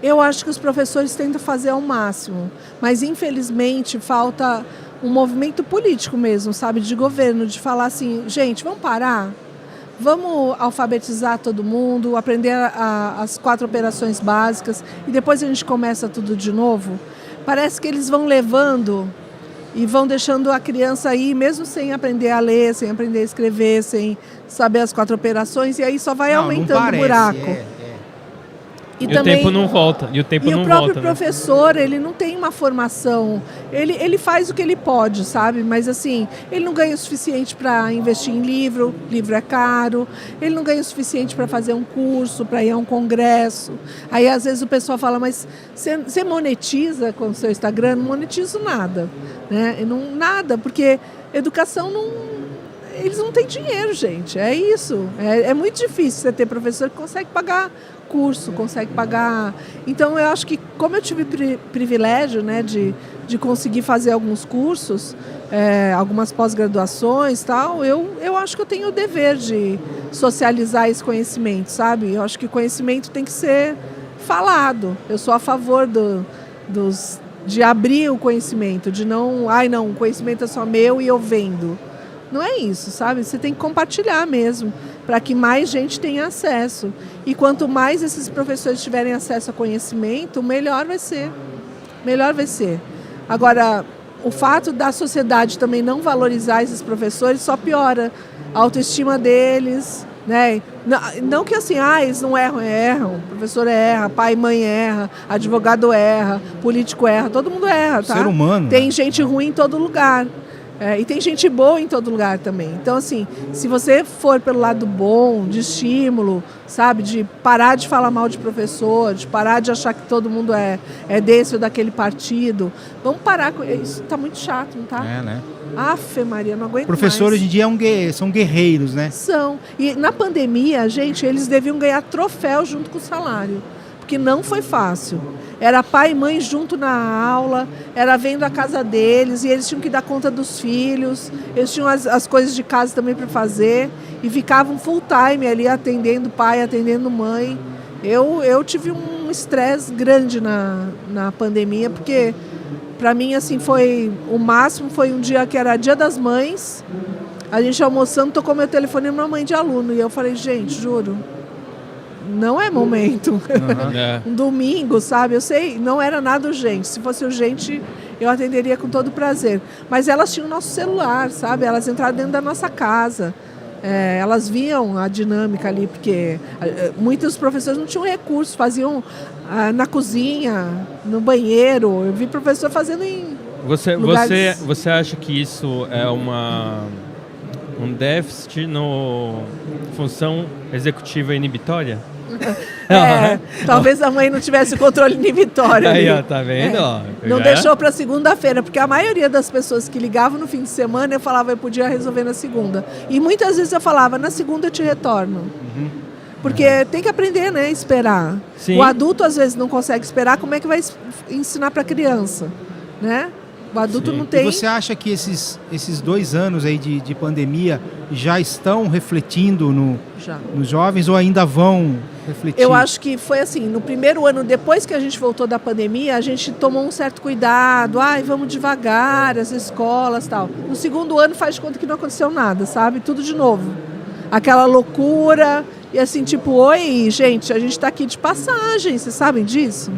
Eu acho que os professores tentam fazer ao máximo, mas infelizmente falta um movimento político mesmo, sabe, de governo, de falar assim, gente, vamos parar? Vamos alfabetizar todo mundo, aprender as 4 operações básicas e depois a gente começa tudo de novo? Parece que eles vão levando e vão deixando a criança aí, mesmo sem aprender a ler, sem aprender a escrever, sem saber as 4 operações, e aí só vai aumentando o buraco. E também, o tempo não volta. E o próprio professor, ele não tem uma formação. Ele faz o que ele pode, sabe? Mas assim, ele não ganha o suficiente para investir em livro é caro. Ele não ganha o suficiente para fazer um curso, para ir a um congresso. Aí às vezes o pessoal fala, mas você monetiza com o seu Instagram? Não monetizo nada, né? Nada, porque educação não... Eles não têm dinheiro, gente. É isso. É muito difícil você ter professor que consegue pagar curso, consegue pagar... Então, eu acho que, como eu tive privilégio, né, de conseguir fazer alguns cursos, algumas pós-graduações e tal, eu acho que eu tenho o dever de socializar esse conhecimento, sabe? Eu acho que o conhecimento tem que ser falado. Eu sou a favor de abrir o conhecimento, de não... o conhecimento é só meu e eu vendo. Não é isso, sabe? Você tem que compartilhar mesmo, para que mais gente tenha acesso. E quanto mais esses professores tiverem acesso a conhecimento, melhor vai ser. Melhor vai ser. Agora, o fato da sociedade também não valorizar esses professores só piora a autoestima deles, né? Não que assim, eles não erram, o professor erra, pai e mãe erra, advogado erra, político erra, todo mundo erra, tá? Ser humano. Tem gente ruim em todo lugar. E tem gente boa em todo lugar também. Então, assim, se você for pelo lado bom, de estímulo, sabe? De parar de falar mal de professor, de parar de achar que todo mundo é desse ou daquele partido. Vamos parar com isso. Tá muito chato, não tá? Né? Afe Maria, não aguento Professores mais. hoje em dia são guerreiros, né? São. E na pandemia, gente, eles deviam ganhar troféu junto com o salário. Porque não foi fácil. Era pai e mãe junto na aula, era vendo a casa deles, e eles tinham que dar conta dos filhos, eles tinham as coisas de casa também para fazer, e ficavam full time ali atendendo pai, atendendo mãe. Eu tive um estresse grande na pandemia, porque para mim assim o máximo foi um dia que era Dia das Mães, a gente almoçando, tocou meu telefone e uma mãe de aluno, e eu falei, gente, juro, não é momento. Um domingo, sabe? Eu sei, não era nada urgente. Se fosse urgente, eu atenderia com todo prazer. Mas elas tinham o nosso celular, sabe? Elas entraram dentro da nossa casa. Elas viam a dinâmica ali, porque muitos professores não tinham recursos, faziam na cozinha, no banheiro. Eu vi professor fazendo em lugares... Você acha que isso é um déficit no função executiva inibitória? Talvez a mãe não tivesse o controle inibitório. Aí, ó, tá vendo? Não deixou para segunda-feira, porque a maioria das pessoas que ligavam no fim de semana, eu falava, eu podia resolver na segunda. E muitas vezes eu falava, na segunda eu te retorno. Porque tem que aprender, né, a esperar. Sim. O adulto às vezes não consegue esperar, como é que vai ensinar para a criança, né? O adulto não tem... E você acha que esses 2 anos aí de pandemia já estão refletindo nos jovens ou ainda vão refletir? Eu acho que foi assim, no primeiro ano, depois que a gente voltou da pandemia, a gente tomou um certo cuidado, vamos devagar, as escolas e tal. No segundo ano faz de conta que não aconteceu nada, sabe? Tudo de novo. Aquela loucura, e assim, tipo, oi, gente, a gente tá aqui de passagem, vocês sabem disso?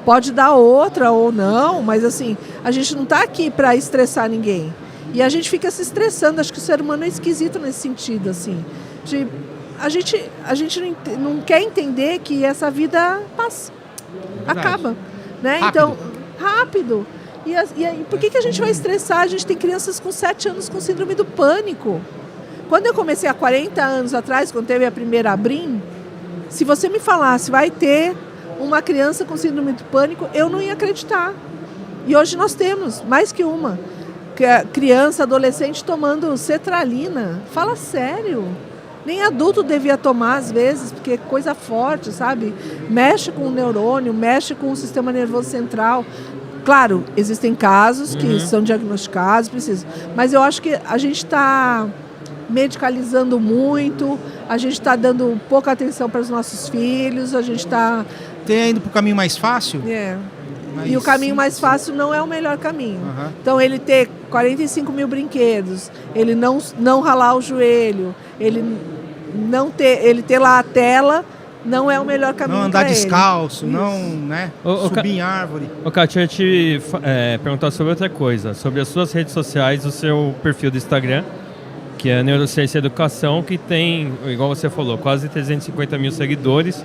Pode dar outra ou não, mas assim, a gente não está aqui para estressar ninguém. E a gente fica se estressando, acho que o ser humano é esquisito nesse sentido, assim. A gente não quer entender que essa vida passa, acaba, né? Rápido. Então, rápido. E por que a gente vai estressar? A gente tem crianças com 7 anos com síndrome do pânico. Quando eu comecei há 40 anos atrás, quando teve a primeira Abrim, se você me falasse, vai ter uma criança com síndrome do pânico, eu não ia acreditar. E hoje nós temos mais que uma. Criança, adolescente tomando cetralina. Fala sério. Nem adulto devia tomar às vezes, porque é coisa forte, sabe? Mexe com o neurônio, mexe com o sistema nervoso central. Claro, existem casos que são diagnosticados, precisam. Mas eu acho que a gente está medicalizando muito, a gente está dando pouca atenção para os nossos filhos, a gente está... Tem indo para o caminho mais fácil? E o caminho mais fácil não é o melhor caminho. Então, ele ter 45 mil brinquedos, ele não ralar o joelho, ele ter lá a tela não é o melhor caminho. Não andar descalço, ele. não, né? Subir em árvore. Kátia, eu ia te perguntar sobre outra coisa, sobre as suas redes sociais, o seu perfil do Instagram, que é Neurociência e Educação, que tem, igual você falou, quase 350 mil seguidores,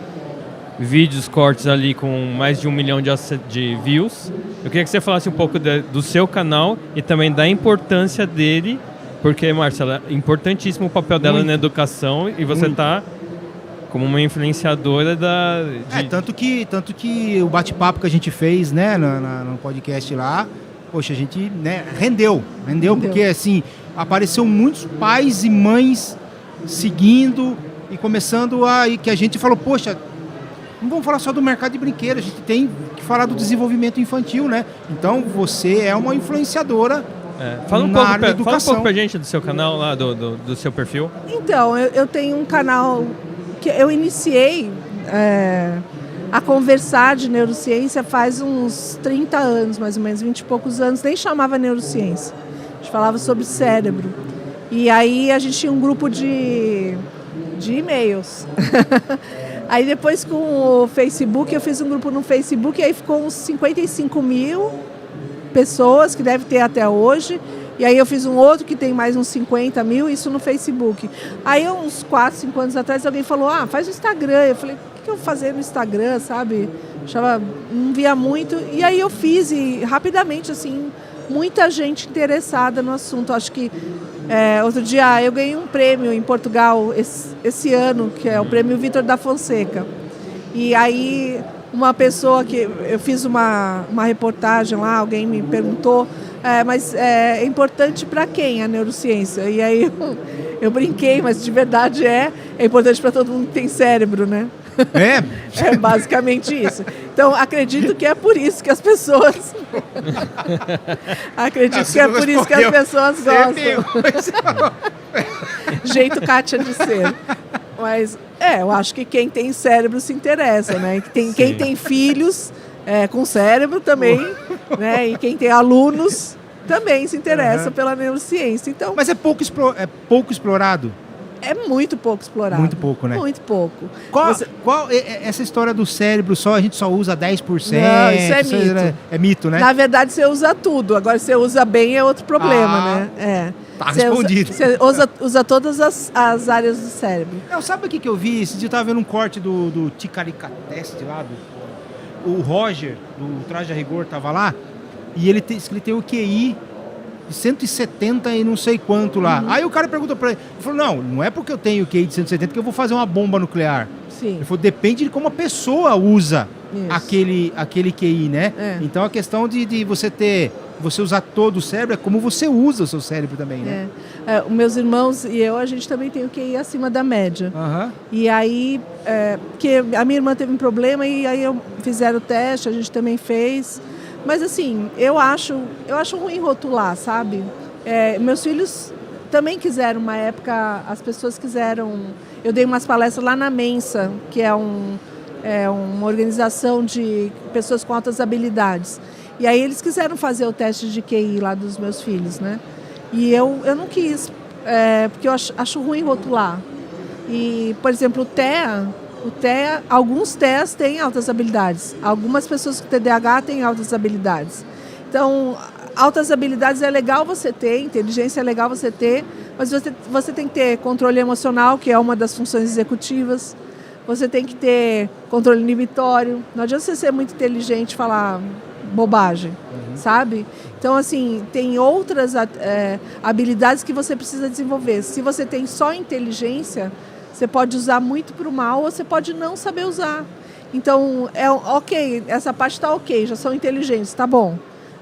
vídeos, cortes ali com mais de 1 milhão de views. Eu queria que você falasse um pouco do seu canal e também da importância dele, porque, Marcela, é importantíssimo o papel dela na educação e você está como uma influenciadora tanto que o bate-papo que a gente fez, né, no podcast lá, poxa, a gente, né, rendeu, porque, assim, apareceu muitos pais e mães seguindo e começando que a gente falou, poxa, não vamos falar só do mercado de brinquedos, a gente tem que falar do desenvolvimento infantil, né? Então, você é uma influenciadora Fala um pouco pra gente do seu canal lá, do seu perfil. Então, eu tenho um canal que eu iniciei a conversar de neurociência faz uns 30 anos, mais ou menos, 20 e poucos anos, nem chamava neurociência. A gente falava sobre cérebro. E aí a gente tinha um grupo de e-mails. Aí depois com o Facebook, eu fiz um grupo no Facebook, e aí ficou uns 55 mil pessoas, que deve ter até hoje. E aí eu fiz um outro que tem mais uns 50 mil, isso no Facebook. Aí uns 4, 5 anos atrás alguém falou, faz o Instagram. Eu falei, o que eu vou fazer no Instagram, sabe? Não via muito. E aí eu fiz, e rapidamente, assim, muita gente interessada no assunto. Acho que outro dia eu ganhei um prêmio em Portugal esse ano, que é o Prêmio Vítor da Fonseca. E aí uma pessoa que eu fiz uma reportagem lá, alguém me perguntou, mas é importante para quem a neurociência? E aí eu brinquei, mas de verdade é importante para todo mundo que tem cérebro, né? É basicamente isso. Então, acredito que é por isso que as pessoas... gostam. Jeito Kátia de ser. Mas, eu acho que quem tem cérebro se interessa, né? Quem tem filhos com cérebro também, né? E quem tem alunos também se interessa pela neurociência. Então, mas é pouco explorado? É muito pouco explorado. Muito pouco, né? Muito pouco. Qual essa história do cérebro a gente só usa 10%? Não, isso é mito. É mito, né? Na verdade, você usa tudo. Agora, você usa bem é outro problema, né? Tá respondido. Você usa todas as áreas do cérebro. Sabe o que eu vi? Esse dia eu tava vendo um corte do Ticaricateste lá, o Roger, do Traje a Rigor, tava lá, e ele tem o QI de 170 e não sei quanto lá. Aí o cara perguntou pra ele, falou, não é porque eu tenho QI de 170 que eu vou fazer uma bomba nuclear. Sim. Ele falou, depende de como a pessoa usa aquele QI, né? Então a questão de você usar todo o cérebro é como você usa o seu cérebro também, né? Os meus irmãos e eu, a gente também tem o QI acima da média. E aí, porque a minha irmã teve um problema e aí fizeram o teste, a gente também fez. Mas assim, eu acho ruim rotular, sabe? Meus filhos também quiseram, uma época, as pessoas quiseram... Eu dei umas palestras lá na Mensa, que é uma organização de pessoas com altas habilidades. E aí eles quiseram fazer o teste de QI lá dos meus filhos, né? E eu não quis, porque eu acho ruim rotular. E, por exemplo, o TEA, alguns TEAs têm altas habilidades. Algumas pessoas com TDAH têm altas habilidades. Então, altas habilidades é legal você ter, inteligência é legal você ter, mas você tem que ter controle emocional, que é uma das funções executivas. Você tem que ter controle inibitório. Não adianta você ser muito inteligente e falar bobagem, sabe? Então, assim, tem outras habilidades que você precisa desenvolver. Se você tem só inteligência, você pode usar muito para o mal ou você pode não saber usar. Então, ok, essa parte está ok, já são inteligentes, tá bom.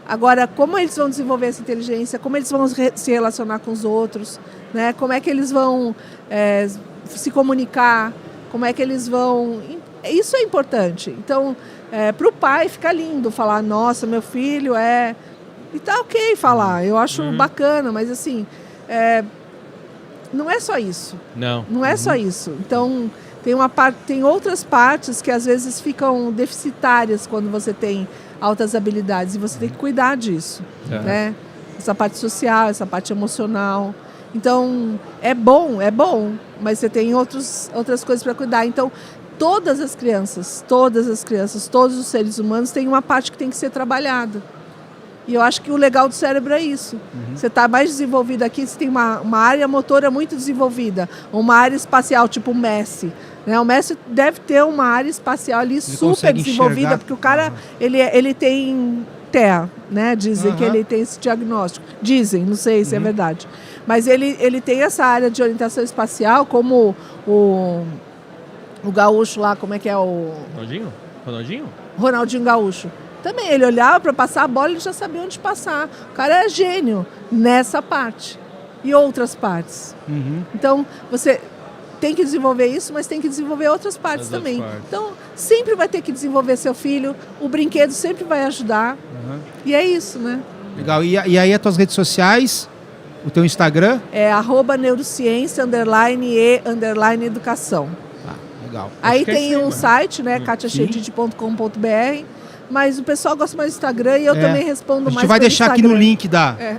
Agora, como eles vão desenvolver essa inteligência, como eles vão se relacionar com os outros, né? Como é que eles vão se comunicar, como é que eles vão... Isso é importante. Então, para o pai fica lindo falar, nossa, meu filho E tá ok falar, eu acho bacana, mas assim... Não é só isso. Não é só isso. Então, tem outras partes que às vezes ficam deficitárias quando você tem altas habilidades e você tem que cuidar disso, né? Essa parte social, essa parte emocional. Então, é bom, mas você tem outras coisas para cuidar. Então, todas as crianças, todos os seres humanos têm uma parte que tem que ser trabalhada. E eu acho que o legal do cérebro é isso. Você está mais desenvolvido aqui, você tem uma área motora muito desenvolvida, uma área espacial, tipo o Messi. Né? O Messi deve ter uma área espacial ali super desenvolvida, enxergar. Porque o cara ele tem TEA, né? Dizem que ele tem esse diagnóstico. Dizem, não sei se é verdade. Mas ele tem essa área de orientação espacial, como o gaúcho lá, como é que é o... Ronaldinho Gaúcho. Também, ele olhava para passar a bola e ele já sabia onde passar. O cara é gênio nessa parte e outras partes. Então, você tem que desenvolver isso, mas tem que desenvolver outras partes também. Então, sempre vai ter que desenvolver seu filho, o brinquedo sempre vai ajudar. E é isso, né? Legal. E aí, as tuas redes sociais, o teu Instagram? É @neurociência_e_educação. Legal. Aí tem um site, né, katiachedid.com.br. Mas o pessoal gosta mais do Instagram e eu também respondo mais. A gente vai deixar aqui no link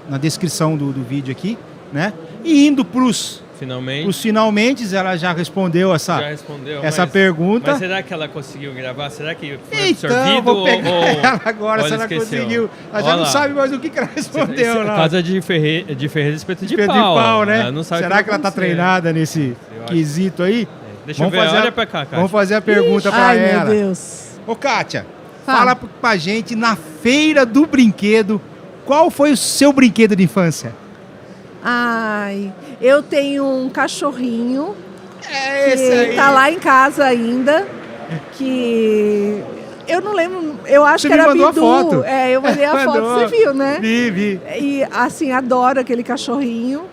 na descrição do vídeo aqui, né? E indo pros finalmente, ela já respondeu essa pergunta. Mas será que ela conseguiu gravar? Será que foi absorvido? Vou pegar ela agora, se ela conseguiu. Ela já não sabe mais o que ela respondeu. Por causa de Ferreira Espeto de Pau, né? Será que ela está treinada nesse quesito aí? Deixa eu ver, olha pra cá, Kátia. Vamos fazer a pergunta para ela. Ai, meu Deus. Ô, Kátia, fala pra gente, na feira do brinquedo, qual foi o seu brinquedo de infância? Ai, eu tenho um cachorrinho esse aí. Tá lá em casa ainda, que eu não lembro, eu acho você que era Bidu. A foto. Eu mandei a foto, você viu, né? Vi. E assim, adoro aquele cachorrinho.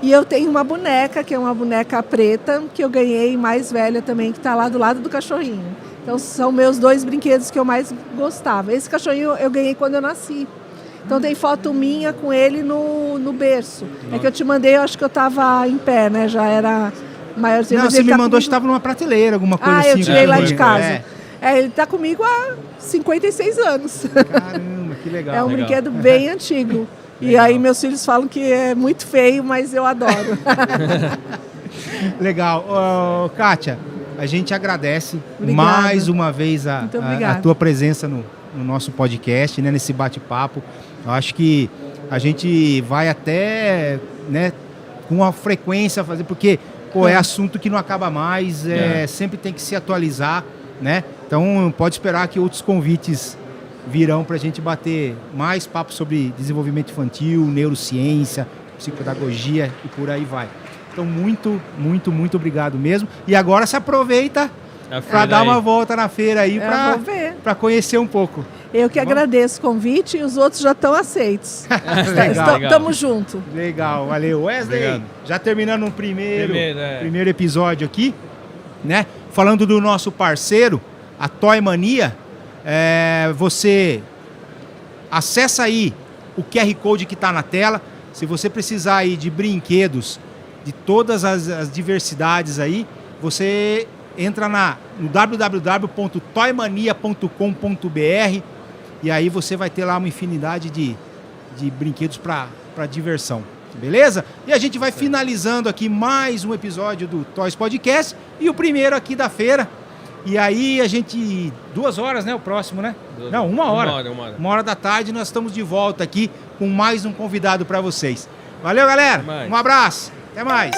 E eu tenho uma boneca, que é uma boneca preta, que eu ganhei mais velha também, que tá lá do lado do cachorrinho. Então são meus 2 brinquedos que eu mais gostava. Esse cachorrinho eu ganhei quando eu nasci. Então tem foto minha com ele no berço. É que eu te mandei, eu acho que eu estava em pé, né? Já era maiorzinho. Não, você me mandou, acho que estava numa prateleira, alguma coisa assim. Eu tirei lá de casa. Ele está comigo há 56 anos. Caramba, que legal. É um brinquedo bem antigo. E aí meus filhos falam que é muito feio, mas eu adoro. Legal. Kátia, a gente agradece mais uma vez a tua presença no nosso podcast, né, nesse bate-papo. Eu acho que a gente vai até, né, com uma frequência fazer, porque é assunto que não acaba mais, sempre tem que se atualizar, né? Então pode esperar que outros convites virão para a gente bater mais papo sobre desenvolvimento infantil, neurociência, psicopedagogia e por aí vai. Então, muito obrigado mesmo. E agora se aproveita para dar uma volta na feira aí para conhecer um pouco. Eu que agradeço o convite e os outros já estão aceitos. Estamos juntos. Legal, valeu. Wesley, obrigado. Já terminando um primeiro episódio aqui, né? Falando do nosso parceiro, a Toy Mania. Você acessa aí o QR Code que está na tela. Se você precisar aí de brinquedos de todas as diversidades aí, você entra no www.toymania.com.br e aí você vai ter lá uma infinidade de brinquedos para diversão, beleza? E a gente vai finalizando aqui mais um episódio do Toys Podcast e o primeiro aqui da feira. E aí a gente, 2 horas, né? O próximo, né? Não, 1 hora. 1 hora da tarde nós estamos de volta aqui com mais um convidado para vocês. Valeu, galera. Um abraço. Até mais.